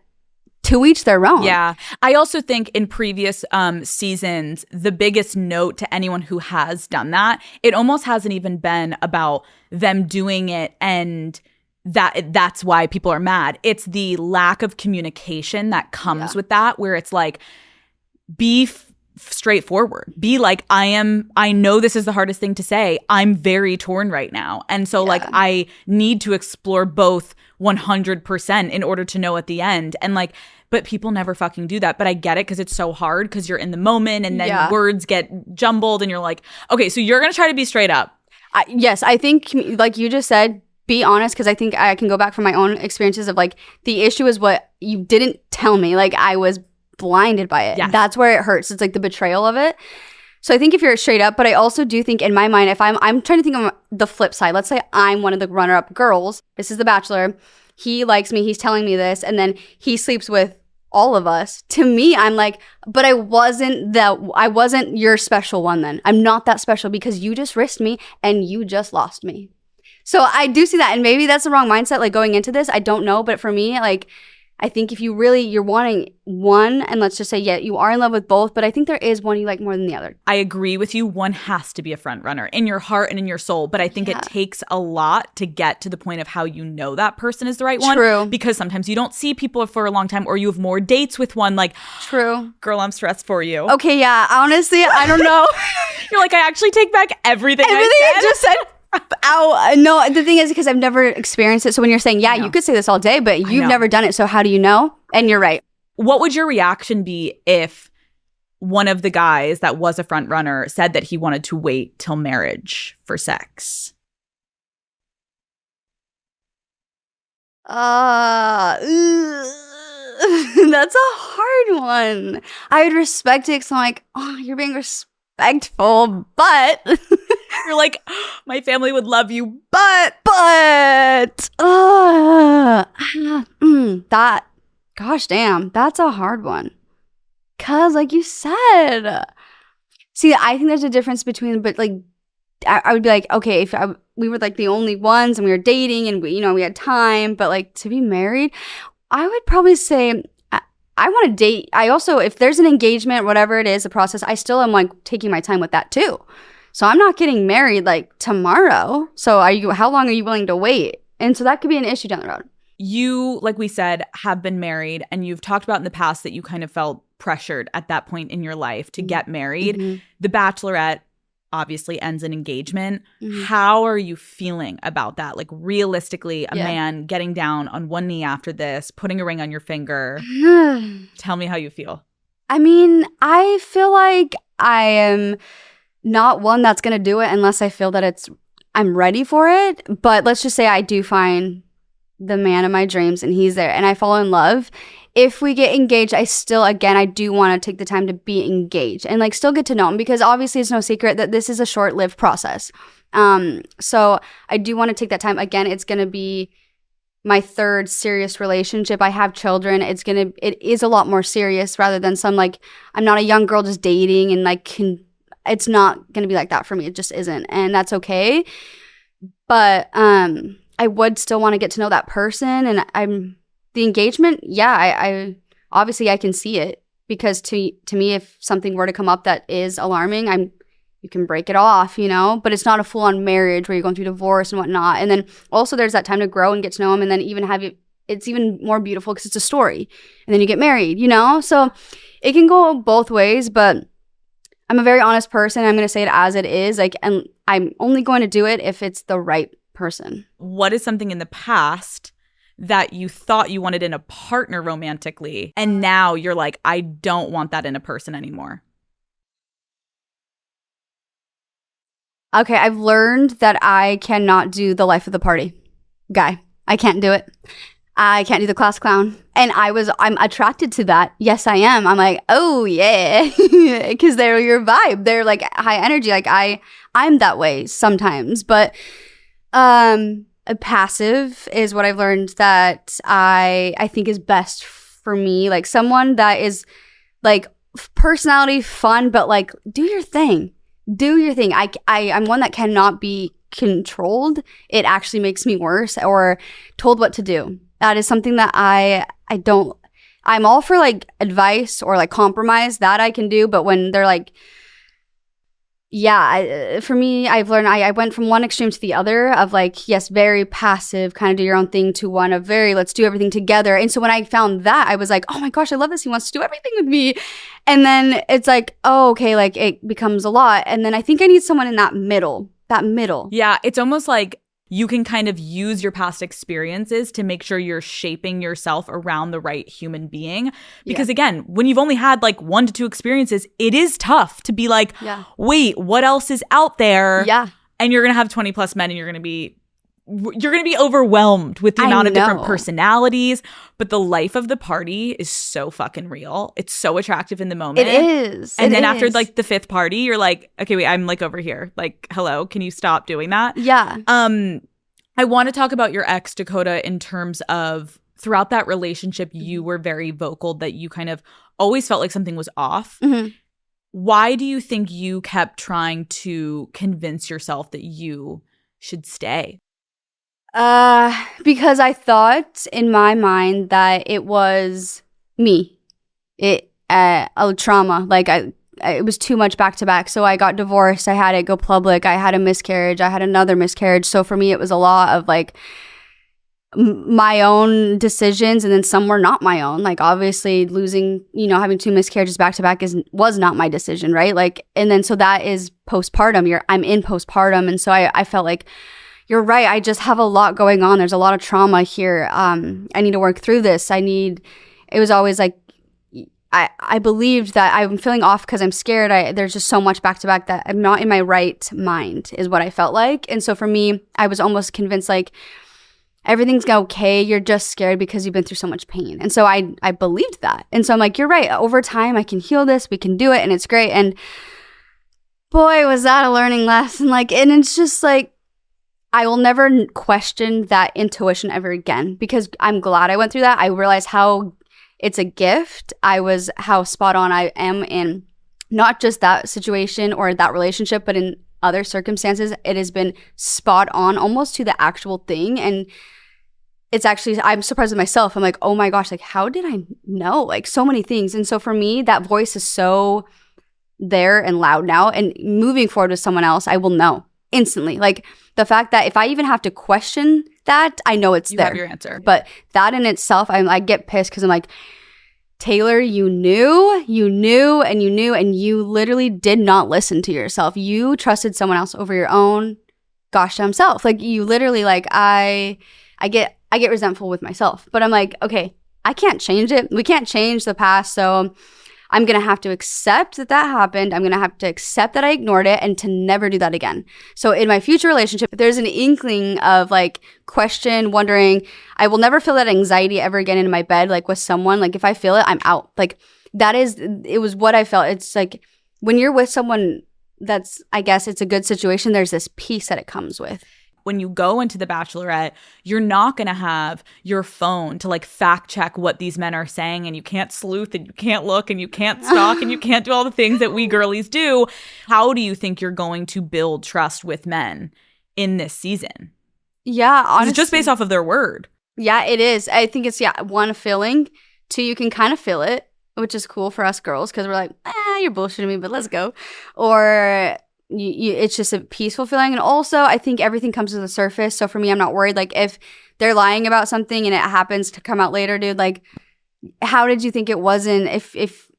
to each their own. Yeah. I also think in previous seasons, the biggest note to anyone who has done that, it almost hasn't even been about them doing it and that's why people are mad. It's the lack of communication that comes with that, where it's like, be straightforward. Be like, I know this is the hardest thing to say. I'm very torn right now. And so like, I need to explore both 100% in order to know at the end. And like, but people never fucking do that. But I get it because it's so hard because you're in the moment and then words get jumbled and you're like, okay, so you're going to try to be straight up. Yes, I think like you just said, be honest, because I think I can go back from my own experiences of like, the issue is what you didn't tell me. Like I was blinded by it. Yes. That's where it hurts. It's like the betrayal of it. So I think if you're straight up, but I also do think in my mind, if I'm trying to think of the flip side. Let's say I'm one of the runner-up girls. This is the Bachelor. He likes me. He's telling me this. And then he sleeps with all of us. To me, I'm like, but I wasn't your special one then. I'm not that special because you just risked me and you just lost me. So I do see that. And maybe that's the wrong mindset, like going into this. I don't know. But for me, like, I think if you're wanting one, and let's just say, yeah, you are in love with both, but I think there is one you like more than the other. I agree with you. One has to be a front runner in your heart and in your soul. But I think it takes a lot to get to the point of how you know that person is the right one. True. Because sometimes you don't see people for a long time, or you have more dates with one. Like, true. Girl, I'm stressed for you. Okay, yeah. Honestly, I don't know. You're like, I actually take back everything I just said. Ow. No, the thing is, because I've never experienced it. So when you're saying, yeah, you could say this all day, but you've never done it. So how do you know? And you're right. What would your reaction be if one of the guys that was a front runner said that he wanted to wait till marriage for sex? That's a hard one. I would respect it because I'm like, oh, you're being respectful, but you're like, my family would love you, but that, gosh damn, that's a hard one. Cause like you said, see, I think there's a difference between, but like, I would be like, okay, if we were like the only ones and we were dating and we had time, but like to be married, I would probably say I want to date. I also, if there's an engagement, whatever it is, the process, I still am like taking my time with that too. So I'm not getting married like tomorrow. So how long are you willing to wait? And so that could be an issue down the road. You, like we said, have been married, and you've talked about in the past that you kind of felt pressured at that point in your life to get married. Mm-hmm. The Bachelorette obviously ends an engagement. Mm-hmm. How are you feeling about that? Like, realistically, a man getting down on one knee after this, putting a ring on your finger. Tell me how you feel. I mean, I feel like I am not one that's going to do it unless I feel that I'm ready for it. But let's just say I do find the man of my dreams and he's there and I fall in love. If we get engaged, I do want to take the time to be engaged and like still get to know him, because obviously it's no secret that this is a short-lived process. So I do want to take that time. Again, it's going to be my third serious relationship. I have children. It is a lot more serious rather than some like, I'm not a young girl just dating and like it's not going to be like that for me. It just isn't. And that's okay. But I would still want to get to know that person. And the engagement, I obviously I can see it, because to me, if something were to come up that is alarming, you can break it off, but it's not a full-on marriage where you're going through divorce and whatnot. And then also there's that time to grow and get to know him, and then even it's even more beautiful because it's a story. And then you get married, so it can go both ways. But I'm a very honest person. I'm going to say it as it is. Like, and I'm only going to do it if it's the right person. What is something in the past that you thought you wanted in a partner romantically, and now you're like, I don't want that in a person anymore? Okay, I've learned that I cannot do the life of the party guy. I can't do it. I can't do the class clown. And I'm attracted to that. Yes, I am. I'm like, oh yeah, because they're your vibe. They're like high energy. Like I'm that way sometimes. But passive is what I've learned that I think is best for me. Like someone that is like personality, fun, but like do your thing. Do your thing. I'm one that cannot be controlled. It actually makes me worse, or told what to do. That is something that I don't. I'm all for like advice or like compromise, that I can do. But when they're like, for me, I've learned I went from one extreme to the other of like, yes, very passive, kind of do your own thing, to one of very, let's do everything together. And so when I found that, I was like, oh my gosh, I love this. He wants to do everything with me. And then it's like, oh, okay, like it becomes a lot. And then I think I need someone in that middle. Yeah, it's almost like you can kind of use your past experiences to make sure you're shaping yourself around the right human being. Because again, when you've only had like 1 to 2 experiences, it is tough to be like, wait, what else is out there? Yeah. And you're going to have 20 plus men and you're going to be you're going to be overwhelmed with the amount of different know. personalities, but the life of the party is so fucking real. It's so attractive in the moment. It is. And It then after is. like the 5th party, you're like, okay, wait, I'm like over here. Like, hello, can you stop doing that? Yeah. I want to talk about your ex, Dakota, in terms of throughout that relationship, you were very vocal that you kind of always felt like something was off. Mm-hmm. Why do you think you kept trying to convince yourself that you should stay? Because I thought in my mind that it was me. A trauma. Like it was too much back to back. So I got divorced. I had it go public. I had a miscarriage. I had another miscarriage. So for me, it was a lot of like my own decisions, and then some were not my own. Like obviously losing, having 2 miscarriages back to back was not my decision, right? Like, and then so that is postpartum. I'm in postpartum, and so I felt like, you're right. I just have a lot going on. There's a lot of trauma here. I need to work through this. It was always like, I believed that I'm feeling off because I'm scared. There's just so much back to back that I'm not in my right mind is what I felt like. And so for me, I was almost convinced like everything's okay. You're just scared because you've been through so much pain. And so I believed that. And so I'm like, you're right. Over time, I can heal this. We can do it. And it's great. And boy, was that a learning lesson. Like, and it's just like, I will never question that intuition ever again because I'm glad I went through that. I realized how it's a gift. How spot on I am in not just that situation or that relationship, but in other circumstances. It has been spot on almost to the actual thing. And it's actually, I'm surprised with myself. I'm like, oh my gosh, like how did I know? Like so many things. And so for me, that voice is so there and loud now. And moving forward with someone else, I will know instantly. Like the fact that if I even have to question that, I know it's there. You have your answer. But that in itself, I get pissed because I'm like, Taylor, you knew, and you literally did not listen to yourself. You trusted someone else over your own gosh damn self. Like you literally, like I get resentful with myself. But I'm like, okay, I can't change it. We can't change the past. So I'm going to have to accept that happened. I'm going to have to accept that I ignored it and to never do that again. So in my future relationship, if there's an inkling of like question, wondering, I will never feel that anxiety ever again in my bed, like with someone. Like if I feel it, I'm out. Like it was what I felt. It's like when you're with someone that's, I guess it's a good situation, there's this peace that it comes with. When you go into the Bachelorette, you're not going to have your phone to like fact check what these men are saying, and you can't sleuth and you can't look and you can't stalk and you can't do all the things that we girlies do. How do you think you're going to build trust with men in this season? Yeah, honestly. It's just based off of their word. Yeah, it is. I think it's, one, a feeling. 2, you can kind of feel it, which is cool for us girls because we're like, you're bullshitting me, but let's go. Or it's just a peaceful feeling. And also, I think everything comes to the surface. So for me, I'm not worried. Like if they're lying about something and it happens to come out later, dude, like how did you think it wasn't? If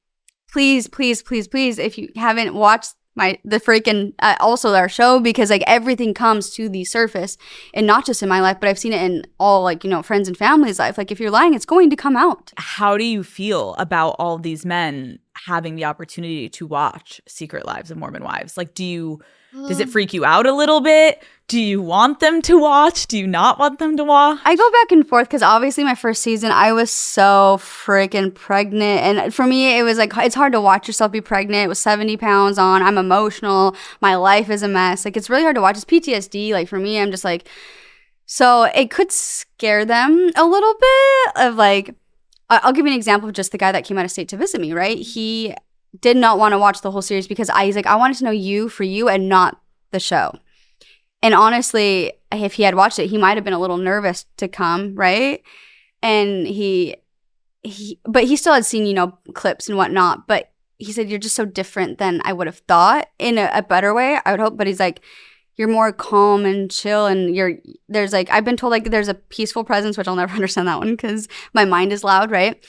please, if you haven't watched the freaking also our show, because like everything comes to the surface, and not just in my life, but I've seen it in all like friends and family's life. Like if you're lying, it's going to come out. How do you feel about all these men having the opportunity to watch Secret Lives of Mormon Wives? Like, does it freak you out a little bit? Do you want them to watch? Do you not want them to watch? I go back and forth because obviously my first season, I was so freaking pregnant. And for me, it was like, it's hard to watch yourself be pregnant. It was 70 pounds on. I'm emotional. My life is a mess. Like, it's really hard to watch. It's PTSD. Like, for me, I'm just like, so it could scare them a little bit of like, I'll give you an example of just the guy that came out of state to visit me, right? He did not want to watch the whole series because he's like, I wanted to know you for you and not the show. And honestly, if he had watched it, he might have been a little nervous to come, right? And but he still had seen, clips and whatnot. But he said, you're just so different than I would have thought in a better way, I would hope. But he's like, you're more calm and chill, and there's like, I've been told like there's a peaceful presence, which I'll never understand that one because my mind is loud, right?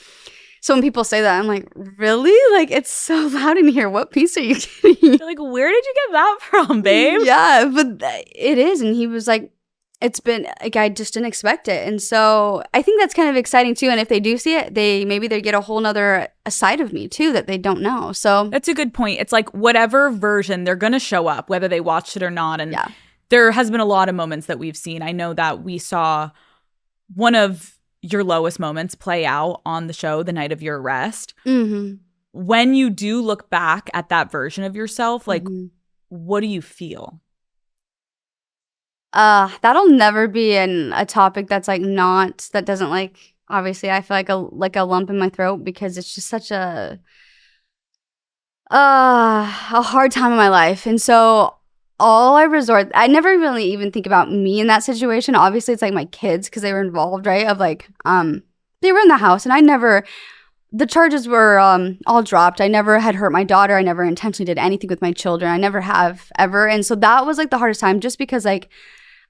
So when people say that, I'm like, really? Like, it's so loud in here. What piece are you getting? You're like, where did you get that from, babe? Yeah, but it is. And he was like, it's been, like, I just didn't expect it. And so I think that's kind of exciting too. And if they do see it, maybe they get a whole nother side of me too that they don't know. So that's a good point. It's like whatever version, they're going to show up, whether they watched it or not. And there has been a lot of moments that we've seen. I know that we saw one of your lowest moments play out on the show the night of your arrest. Mm-hmm. When you do look back at that version of yourself, like, what do you feel? That'll never be a topic that's like that doesn't like, obviously I feel like a lump in my throat because it's just such a hard time in my life. And so I never really even think about me in that situation. Obviously it's like my kids because they were involved, right? Of like, they were in the house and the charges were all dropped. I never had hurt my daughter. I never intentionally did anything with my children. I never have ever. And so that was like the hardest time just because like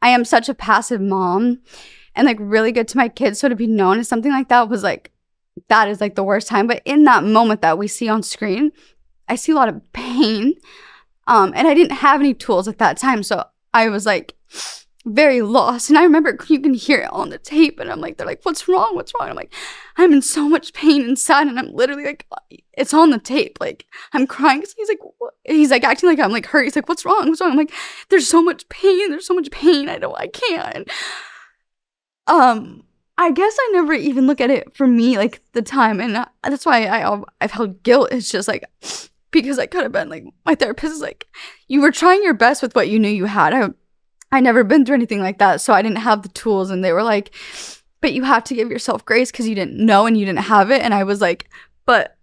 I am such a passive mom and like really good to my kids. So to be known as something like that was like, that is like the worst time. But in that moment that we see on screen, I see a lot of pain. And I didn't have any tools at that time. So I was like very lost. And I remember you can hear it on the tape. And I'm like, they're like, what's wrong? What's wrong? I'm like, I'm in so much pain inside. And I'm literally like, it's on the tape. Like, I'm crying. He's like, what? He's like acting like I'm like hurt. He's like, what's wrong? What's wrong? I'm like, there's so much pain. There's so much pain. I can't. I guess I never even look at it for me, like the time. And that's why I felt guilt. It's just like, because I could have been like, my therapist is like, you were trying your best with what you knew you had. I never been through anything like that. So I didn't have the tools. And they were like, but you have to give yourself grace because you didn't know and you didn't have it. And I was like, but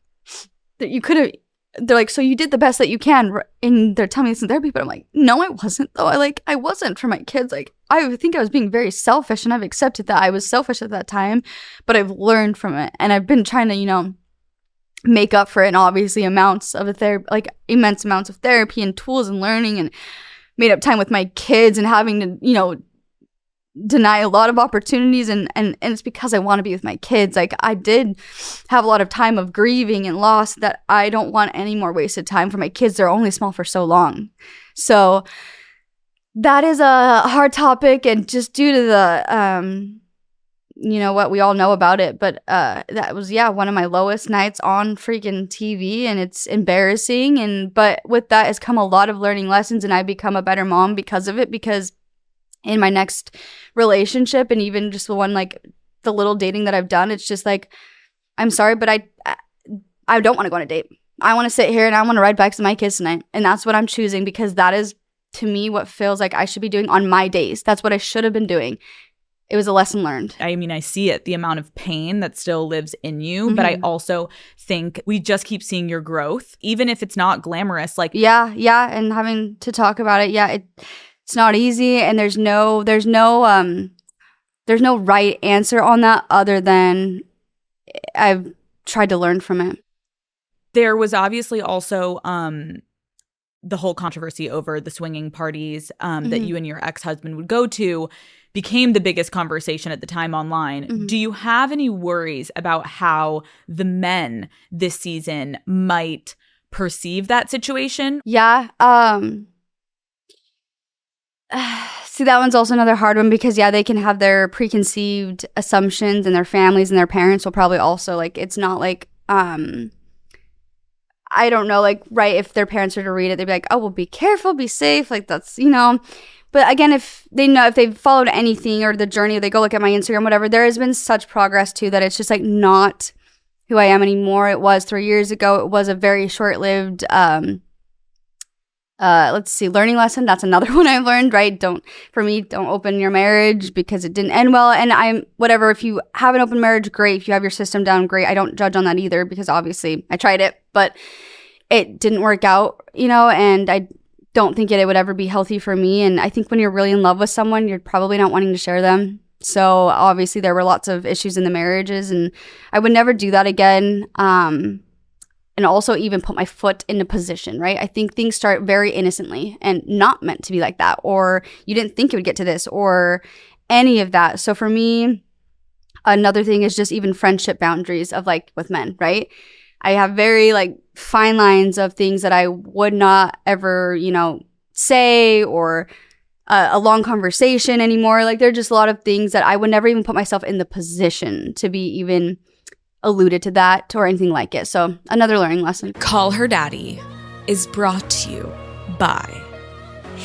that you could have, they're like, so you did the best that you can. And they're telling me this in therapy, but I'm like, no, I wasn't though. I wasn't for my kids. Like, I think I was being very selfish and I've accepted that I was selfish at that time, but I've learned from it. And I've been trying to, make up for it. And obviously immense amounts of therapy and tools and learning and made up time with my kids and having to, deny a lot of opportunities and it's because I want to be with my kids. Like I did have a lot of time of grieving and loss that I don't want any more wasted time for my kids. They're only small for so long. So that is a hard topic and just due to the what we all know about it, but that was one of my lowest nights on freaking TV and it's embarrassing but with that has come a lot of learning lessons and I've become a better mom because of it, because in my next relationship and even just the one like the little dating that I've done, it's just like, I'm sorry, but I don't want to go on a date. I want to sit here and I want to ride bikes with my kids tonight, and that's what I'm choosing because that is to me what feels like I should be doing on my days. That's what I should have been doing. It was a lesson learned. I mean, I see it, the amount of pain that still lives in you, but I also think we just keep seeing your growth, even if it's not glamorous. Like yeah, and having to talk about it, it's not easy, and there's no right answer on that other than I've tried to learn from it. There was obviously also the whole controversy over the swinging parties that you and your ex-husband would go to became the biggest conversation at the time online. Do you have any worries about how the men this season might perceive that situation? Yeah. See, that one's also another hard one because, they can have their preconceived assumptions and their families and their parents will probably also, like, it's not like, I don't know, like, right, if their parents were to read it, they'd be like, oh, well, be careful, be safe, like, that's, But again, if they've followed anything or the journey, or they go look at my Instagram, whatever, there has been such progress too that it's just like not who I am anymore. It was 3 years ago. It was a very short-lived, learning lesson. That's another one I've learned, right? Don't open your marriage because it didn't end well. And if you have an open marriage, great. If you have your system down, great. I don't judge on that either because obviously I tried it, but it didn't work out, and I don't think it would ever be healthy for me. And I think when you're really in love with someone, you're probably not wanting to share them. So obviously there were lots of issues in the marriages and I would never do that again. And also even put my foot in a position, right? I think things start very innocently and not meant to be like that, or you didn't think it would get to this or any of that. So for me, another thing is just even friendship boundaries of like with men, right? I have very like fine lines of things that I would not ever, say or a long conversation anymore. Like there are just a lot of things that I would never even put myself in the position to be even alluded to that or anything like it. So another learning lesson. Call Her Daddy is brought to you by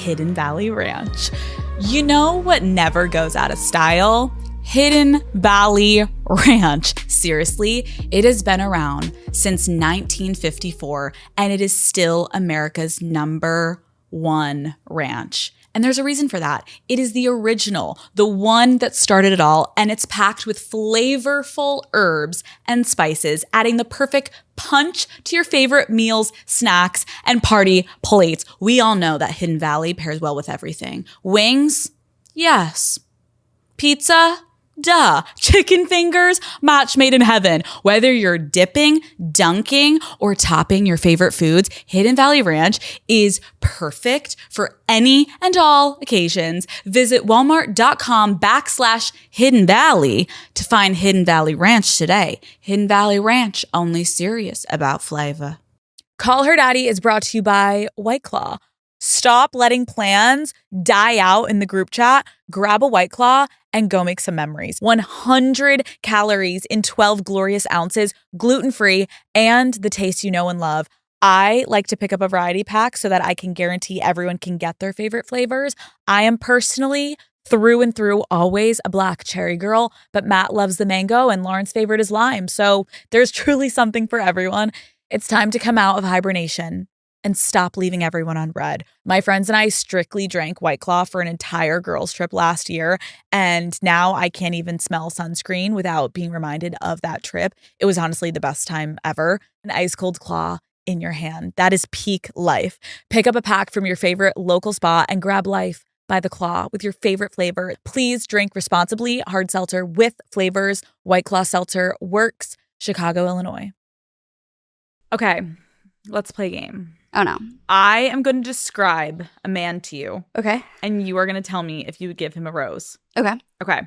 Hidden Valley Ranch. You know what never goes out of style? Hidden Valley Ranch. Seriously, it has been around since 1954, and it is still America's #1 ranch. And there's a reason for that. It is the original, the one that started it all, and it's packed with flavorful herbs and spices, adding the perfect punch to your favorite meals, snacks, and party plates. We all know that Hidden Valley pairs well with everything. Wings? Yes. Pizza? Duh. Chicken fingers? Match made in heaven. Whether you're dipping, dunking, or topping your favorite foods, Hidden Valley Ranch is perfect for any and all occasions. Visit walmart.com/Hidden Valley to find Hidden Valley Ranch today. Hidden Valley Ranch, only serious about flavor. Call Her Daddy is brought to you by White Claw. Stop letting plans die out in the group chat. Grab a White Claw and go make some memories. 100 calories in 12 glorious ounces, gluten-free, and the taste you know and love. I like to pick up a variety pack so that I can guarantee everyone can get their favorite flavors. I am personally through and through always a black cherry girl, but Matt loves the mango and Lauren's favorite is lime. So there's truly something for everyone. It's time to come out of hibernation and stop leaving everyone on red. My friends and I strictly drank White Claw for an entire girls' trip last year, and now I can't even smell sunscreen without being reminded of that trip. It was honestly the best time ever. An ice cold claw in your hand. That is peak life. Pick up a pack from your favorite local spa and grab life by the claw with your favorite flavor. Please drink responsibly. Hard seltzer with flavors. White Claw Seltzer works. Chicago, Illinois. Okay, let's play a game. Oh, no. I am going to describe a man to you. Okay. And you are going to tell me if you would give him a rose. Okay. Okay.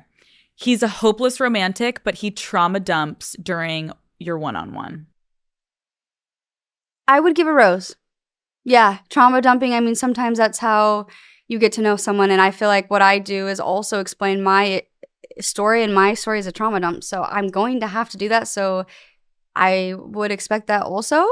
He's a hopeless romantic, but he trauma dumps during your one-on-one. I would give a rose. Yeah. Trauma dumping. I mean, sometimes that's how you get to know someone. And I feel like what I do is also explain my story, and my story is a trauma dump. So I'm going to have to do that. So I would expect that also.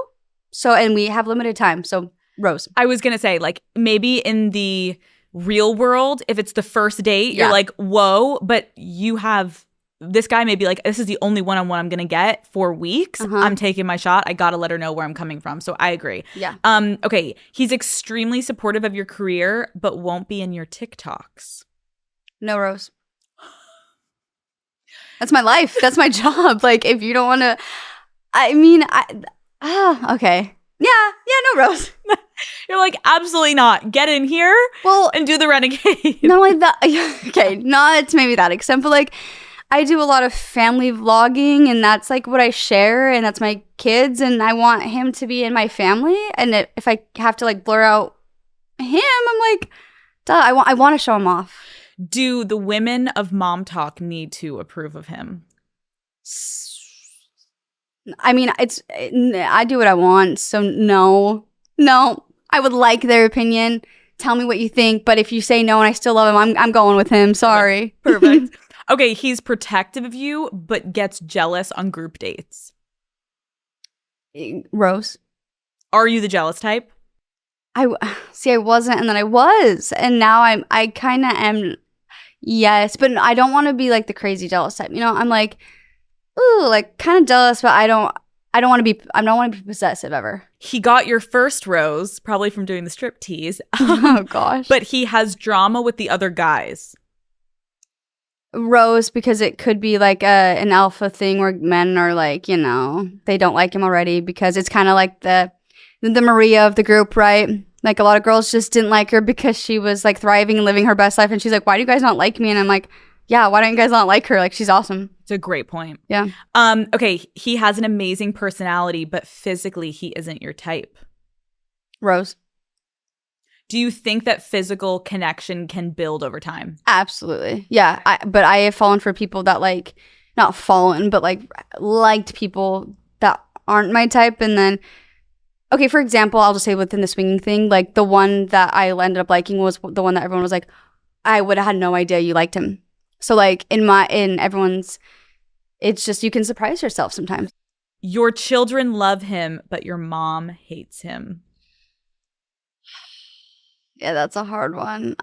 So, and we have limited time. So, rose. I was going to say, like, maybe in the real world, if it's the first date, you're like, whoa, but you have, this guy may be like, this is the only one-on-one I'm going to get for weeks. I'm taking my shot. I got to let her know where I'm coming from. So, I agree. Yeah. Okay. He's extremely supportive of your career, but won't be in your TikToks. No rose. That's my life. That's my job. Like, if you don't want to, I mean, okay. Yeah, no rose. You're like, absolutely not. Get in here and do the renegade. Not only that, okay, not to maybe that extent, but like, I do a lot of family vlogging, and that's like what I share, and that's my kids, and I want him to be in my family, and if I have to like blur out him, I'm like, duh, I want to show him off. Do the women of Mom Talk need to approve of him? I mean, I do what I want, so no. I would like their opinion. Tell me what you think, but if you say no and I still love him, I'm going with him. Sorry. Perfect. Okay, he's protective of you, but gets jealous on group dates. Rose. Are you the jealous type? I wasn't, and then I was, and now I kind of am. Yes, but I don't want to be like the crazy jealous type. You know, I'm like, ooh, like kind of jealous, but I don't want to be possessive ever. He got your first rose, probably from doing the strip tease. Oh gosh. But he has drama with the other guys. Rose, because it could be like an alpha thing where men are like, you know, they don't like him already, because it's kind of like the Maria of the group, right? Like a lot of girls just didn't like her because she was like thriving and living her best life, and she's like, why do you guys not like me? And I'm like, yeah, why don't you guys not like her? Like, she's awesome. It's a great point. Yeah. Okay, he has an amazing personality, but physically he isn't your type. Rose. Do you think that physical connection can build over time? Absolutely. Yeah. But I have fallen for people that like, not fallen, but like liked people that aren't my type. And then, okay, for example, I'll just say within the swinging thing, like the one that I ended up liking was the one that everyone was like, I would have had no idea you liked him. So like in everyone's, it's just, you can surprise yourself sometimes. Your children love him, but your mom hates him. Yeah, that's a hard one.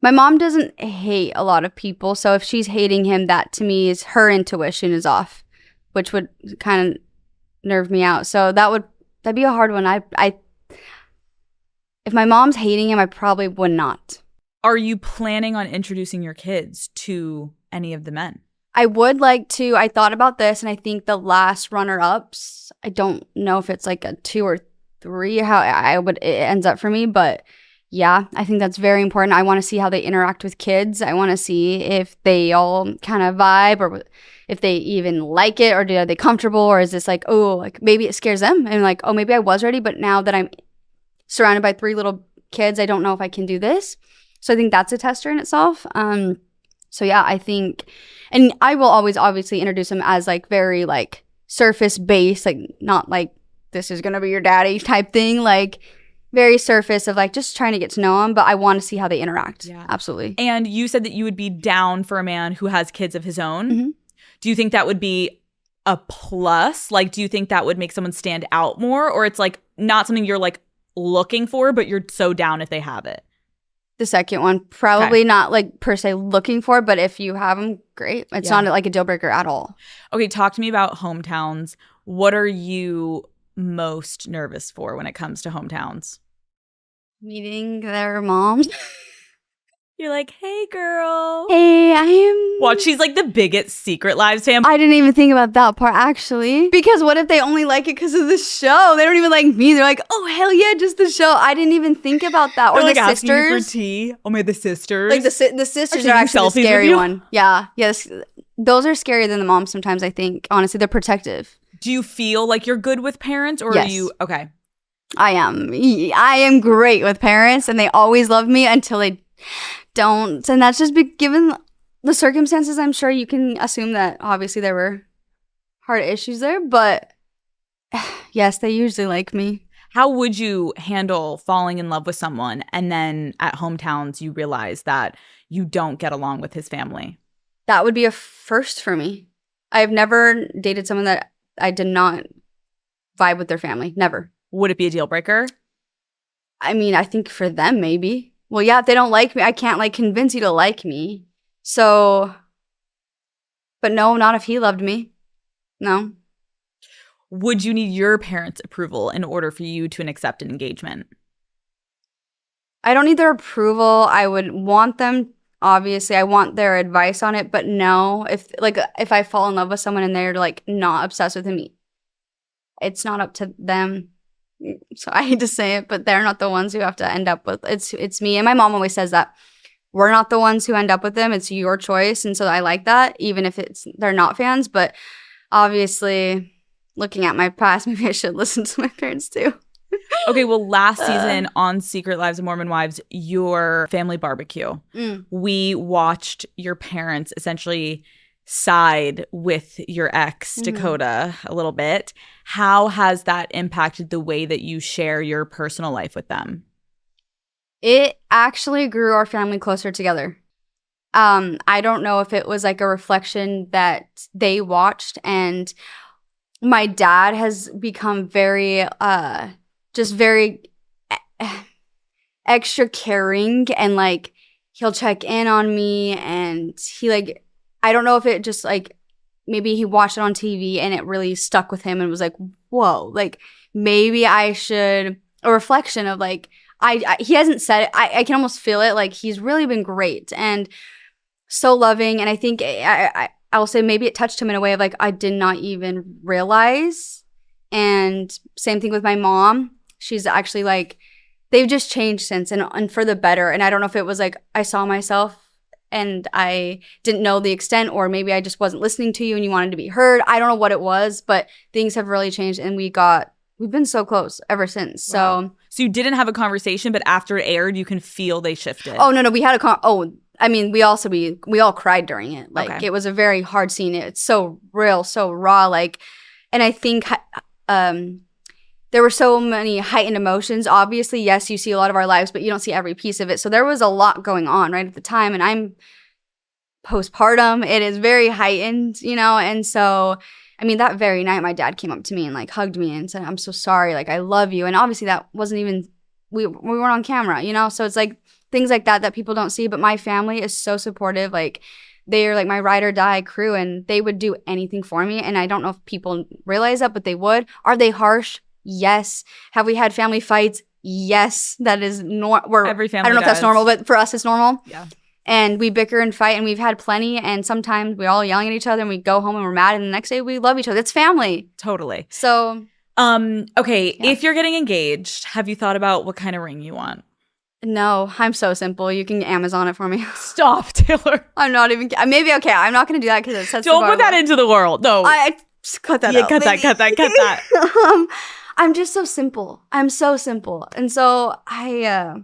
My mom doesn't hate a lot of people, so if she's hating him, that to me is her intuition is off, which would kind of nerve me out. So that'd be a hard one. If my mom's hating him, I probably would not. Are you planning on introducing your kids to any of the men? I would like to. I thought about this, and I think the last runner-ups, I don't know if it's like a 2 or 3, how it ends up for me, but yeah, I think that's very important. I want to see how they interact with kids. I want to see if they all kind of vibe, or if they even like it, or are they comfortable, or is this like, oh, like maybe it scares them, and like, oh, maybe I was ready, but now that I'm surrounded by 3 little kids, I don't know if I can do this. So I think that's a tester in itself. So yeah, I think, and I will always obviously introduce them as like very like surface based, like not like this is gonna be your daddy type thing, like very surface of like just trying to get to know them, but I want to see how they interact. Yeah. Absolutely. And you said that you would be down for a man who has kids of his own. Mm-hmm. Do you think that would be a plus? Like, do you think that would make someone stand out more? Or it's like not something you're like looking for, but you're so down if they have it? The second one, probably not like per se looking for, but if you have them, great. It's not like a deal breaker at all. Okay, talk to me about hometowns. What are you most nervous for when it comes to hometowns? Meeting their moms. You're like, hey, girl. Hey, I am. Watch, she's like the biggest Secret Lives fan. I didn't even think about that part, actually. Because what if they only like it because of the show? They don't even like me. They're like, oh, hell yeah, just the show. I didn't even think about that. Or like the asking you sisters. for tea. Oh my, the sisters. Like the sisters Are are actually the taking selfies scary with you? one. Yeah. Yes. Those are scarier than the moms sometimes, I think. Honestly, they're protective. Do you feel like you're good with parents, or Yes. are you okay? I am great with parents, and they always love me until they don't. And that's just given the circumstances. I'm sure you can assume that obviously there were hard issues there, but yes, they usually like me. How would you handle falling in love with someone and then at hometowns you realize that you don't get along with his family? That would be a first for me. I've never dated someone that I did not vibe with their family. Never. Would it be a deal breaker? I mean, I think for them, maybe. Well, yeah, if they don't like me, I can't like convince you to like me. So, but no, not if he loved me. No. Would you need your parents' approval in order for you to accept an engagement? I don't need their approval. I would want them, obviously. I want their advice on it, but no. If I fall in love with someone and they're like not obsessed with him, it's not up to them. So I hate to say it, but they're not the ones who have to end up with it's me. And my mom always says that we're not the ones who end up with them. It's your choice. And so I like that, even if they're not fans. But obviously, looking at my past, maybe I should listen to my parents too. Okay, well, last season on Secret Lives of Mormon Wives, your family barbecue, we watched your parents essentially side with your ex, Dakota, a little bit. How has that impacted the way that you share your personal life with them? It actually grew our family closer together. I don't know if it was like a reflection that they watched, and my dad has become very extra caring, and like he'll check in on me, and he like, I don't know if it just like maybe he watched it on TV and it really stuck with him and was like, whoa, like maybe I should, a reflection of like, he hasn't said it. I can almost feel it. Like he's really been great and so loving. And I think I will say maybe it touched him in a way of like, I did not even realize. And same thing with my mom. She's actually like, they've just changed since and for the better. And I don't know if it was like, I saw myself and I didn't know the extent, or maybe I just wasn't listening to you and you wanted to be heard. I don't know what it was, but things have really changed and we've been so close ever since. Wow. So you didn't have a conversation, but after it aired, you can feel they shifted. Oh, no, we had we all cried during it. Like okay. It was a very hard scene. It's so real, so raw. Like, and I think there were so many heightened emotions. Obviously, yes, you see a lot of our lives, but you don't see every piece of it. So there was a lot going on right at the time. And I'm postpartum. It is very heightened, And so, I mean, that very night, my dad came up to me and like hugged me and said, I'm so sorry. Like, I love you. And obviously that wasn't even we weren't on camera, you know? So it's like things like that people don't see. But my family is so supportive. Like, they're like my ride or die crew, and they would do anything for me. And I don't know if people realize that, but they would. Are they harsh? Yes. Have we had family fights? Yes. That is every family. I don't know if that's normal, but for us, it's normal. Yeah. And we bicker and fight, and we've had plenty. And sometimes we're all yelling at each other, and we go home and we're mad. And the next day we love each other. It's family. Totally. So, okay. Yeah. If you're getting engaged, have you thought about what kind of ring you want? no, I'm so simple. You can Amazon it for me. Stop, Taylor. I'm not even. Maybe okay. I'm not going to do that because it sets. Don't put that into the world. No. I just cut that out. Cut that. I'm just so simple. I'm so simple, and so I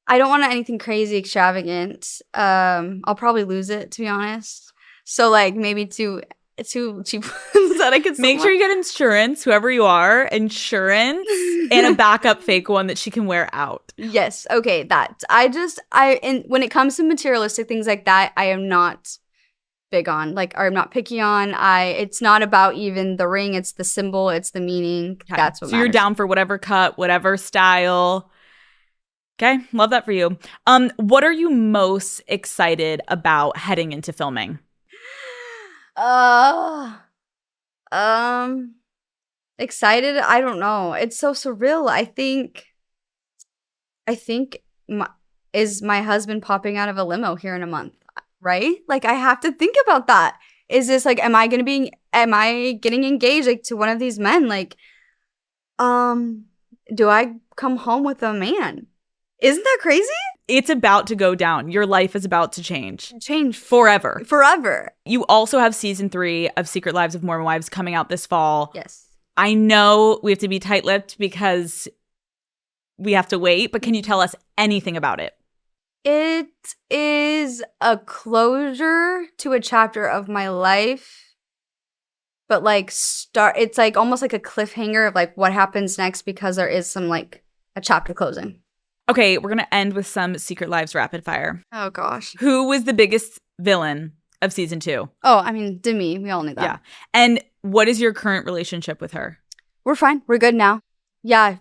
I don't want anything crazy extravagant. I'll probably lose it, to be honest. So like maybe too cheap that I can make sure you get insurance, whoever you are, insurance, and a backup fake one that she can wear out. Yes. Okay. That and when it comes to materialistic things like that, I am not big on. Like, or I'm not picky on. It's not about even the ring. It's the symbol. It's the meaning. Okay. That's what. So matters. You're down for whatever cut, whatever style. Okay, love that for you. What are you most excited about heading into filming? Excited? I don't know. It's so surreal. I think is my husband popping out of a limo here in a month, right? Like, I have to think about that. Is this like, am I getting engaged like to one of these men? Like, do I come home with a man? Isn't that crazy? It's about to go down. Your life is about to change. Change forever. Forever. You also have season 3 of Secret Lives of Mormon Wives coming out this fall. Yes. I know we have to be tight-lipped because we have to wait, but can you tell us anything about it? It is a closure to a chapter of my life, but like it's like almost like a cliffhanger of like what happens next, because there is some like a chapter closing. Okay, we're going to end with some Secret Lives rapid fire. Oh, gosh. Who was the biggest villain of season 2? Oh, I mean, Demi. We all knew that. Yeah. And what is your current relationship with her? We're fine. We're good now. Yeah,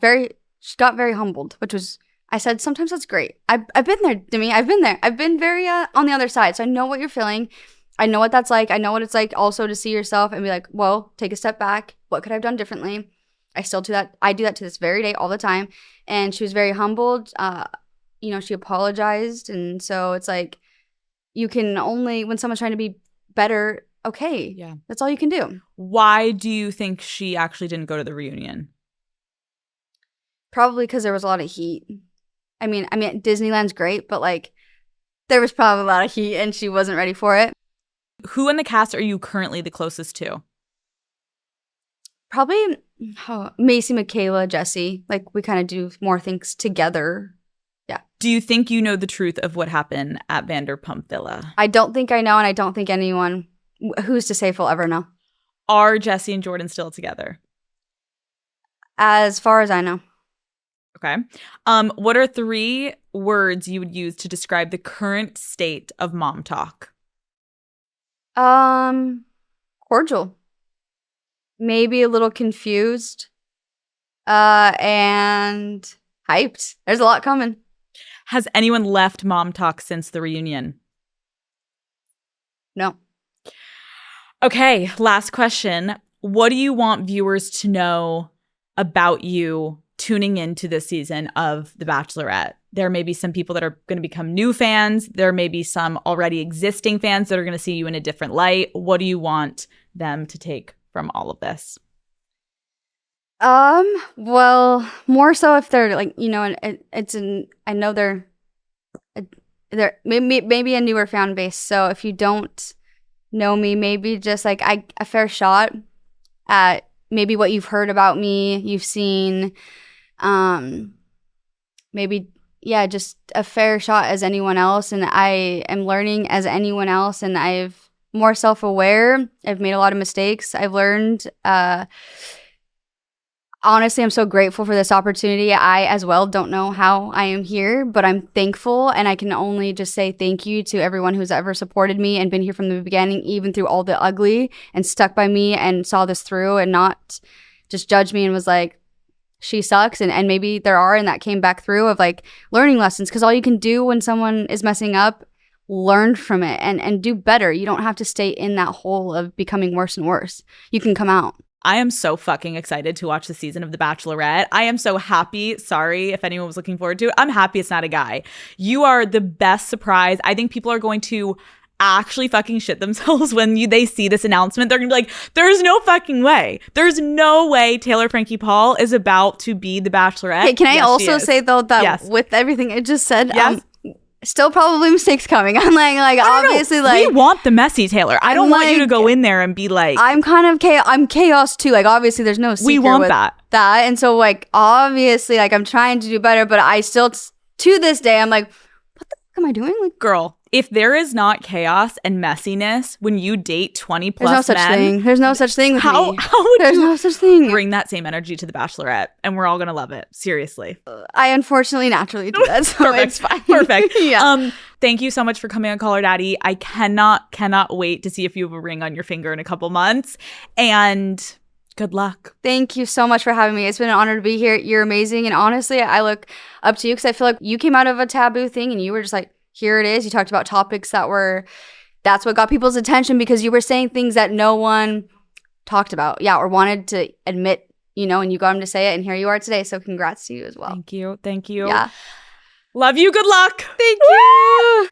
she got very humbled, which was, I said, sometimes that's great. I've been there, Demi. I've been there. I've been very on the other side. So I know what you're feeling. I know what that's like. I know what it's like also to see yourself and be like, whoa, take a step back. What could I have done differently? I still do that. I do that to this very day all the time. And she was very humbled. She apologized. And so it's like, you can only, when someone's trying to be better, okay. Yeah. That's all you can do. Why do you think she actually didn't go to the reunion? Probably because there was a lot of heat. I mean, Disneyland's great, but like, there was probably a lot of heat and she wasn't ready for it. Who in the cast are you currently the closest to? Probably Macy, Michaela, Jesse. Like, we kind of do more things together. Yeah. Do you think you know the truth of what happened at Vanderpump Villa? I don't think I know, and I don't think anyone who's to say if we'll ever know. Are Jesse and Jordan still together? As far as I know. Okay. What are 3 words you would use to describe the current state of mom talk? Cordial. Maybe a little confused. And hyped. There's a lot coming. Has anyone left mom talk since the reunion? No. Okay, last question. What do you want viewers to know about you tuning into this season of The Bachelorette? There may be some people that are going to become new fans. There may be some already existing fans that are going to see you in a different light. What do you want them to take from all of this? Well, more so if they're like, I know they're maybe a newer fan base. So if you don't know me, maybe just like a fair shot at maybe what you've heard about me, you've seen, maybe, yeah, just a fair shot as anyone else. And I am learning as anyone else, and I've more self-aware. I've made a lot of mistakes. I've learned, honestly, I'm so grateful for this opportunity. I, as well, don't know how I am here, but I'm thankful, and I can only just say thank you to everyone who's ever supported me and been here from the beginning, even through all the ugly, and stuck by me and saw this through and not just judge me and was like, she sucks, and maybe there are, and that came back through of like learning lessons, because all you can do when someone is messing up, learn from it and do better. You don't have to stay in that hole of becoming worse and worse. You can come out. I am so fucking excited to watch the season of The Bachelorette. I am so happy. Sorry if anyone was looking forward to it. I'm happy it's not a guy. You are the best surprise. I think people are going to actually fucking shit themselves when they see this announcement. They're gonna be like, there's no fucking way. There's no way Taylor Frankie Paul is about to be The Bachelorette. Hey, can I also say though that with everything I just said, still probably mistakes coming. I'm like obviously like we want the messy Taylor. I don't want you to go in there and be like, I'm kind of I'm chaos too. Like obviously there's no secret we want with that. And so like obviously like I'm trying to do better, but I still to this day I'm like, what the fuck am I doing? Like, girl, if there is not chaos and messiness when you date 20 plus there's no such thing. There's no such thing with how me. would there's you no such thing. bring that same energy to The Bachelorette? And we're all gonna love it. Seriously. I unfortunately naturally do that, so Perfect. it's fine. Perfect. Yeah. Thank you so much for coming on Call Her Daddy. I cannot wait to see if you have a ring on your finger in a couple months. And good luck. Thank you so much for having me. It's been an honor to be here. You're amazing. And honestly, I look up to you because I feel like you came out of a taboo thing and you were just like, here it is. You talked about topics that's what got people's attention, because you were saying things that no one talked about. Yeah, or wanted to admit, and you got them to say it. And here you are today. So congrats to you as well. Thank you. Thank you. Yeah. Love you. Good luck. Thank you.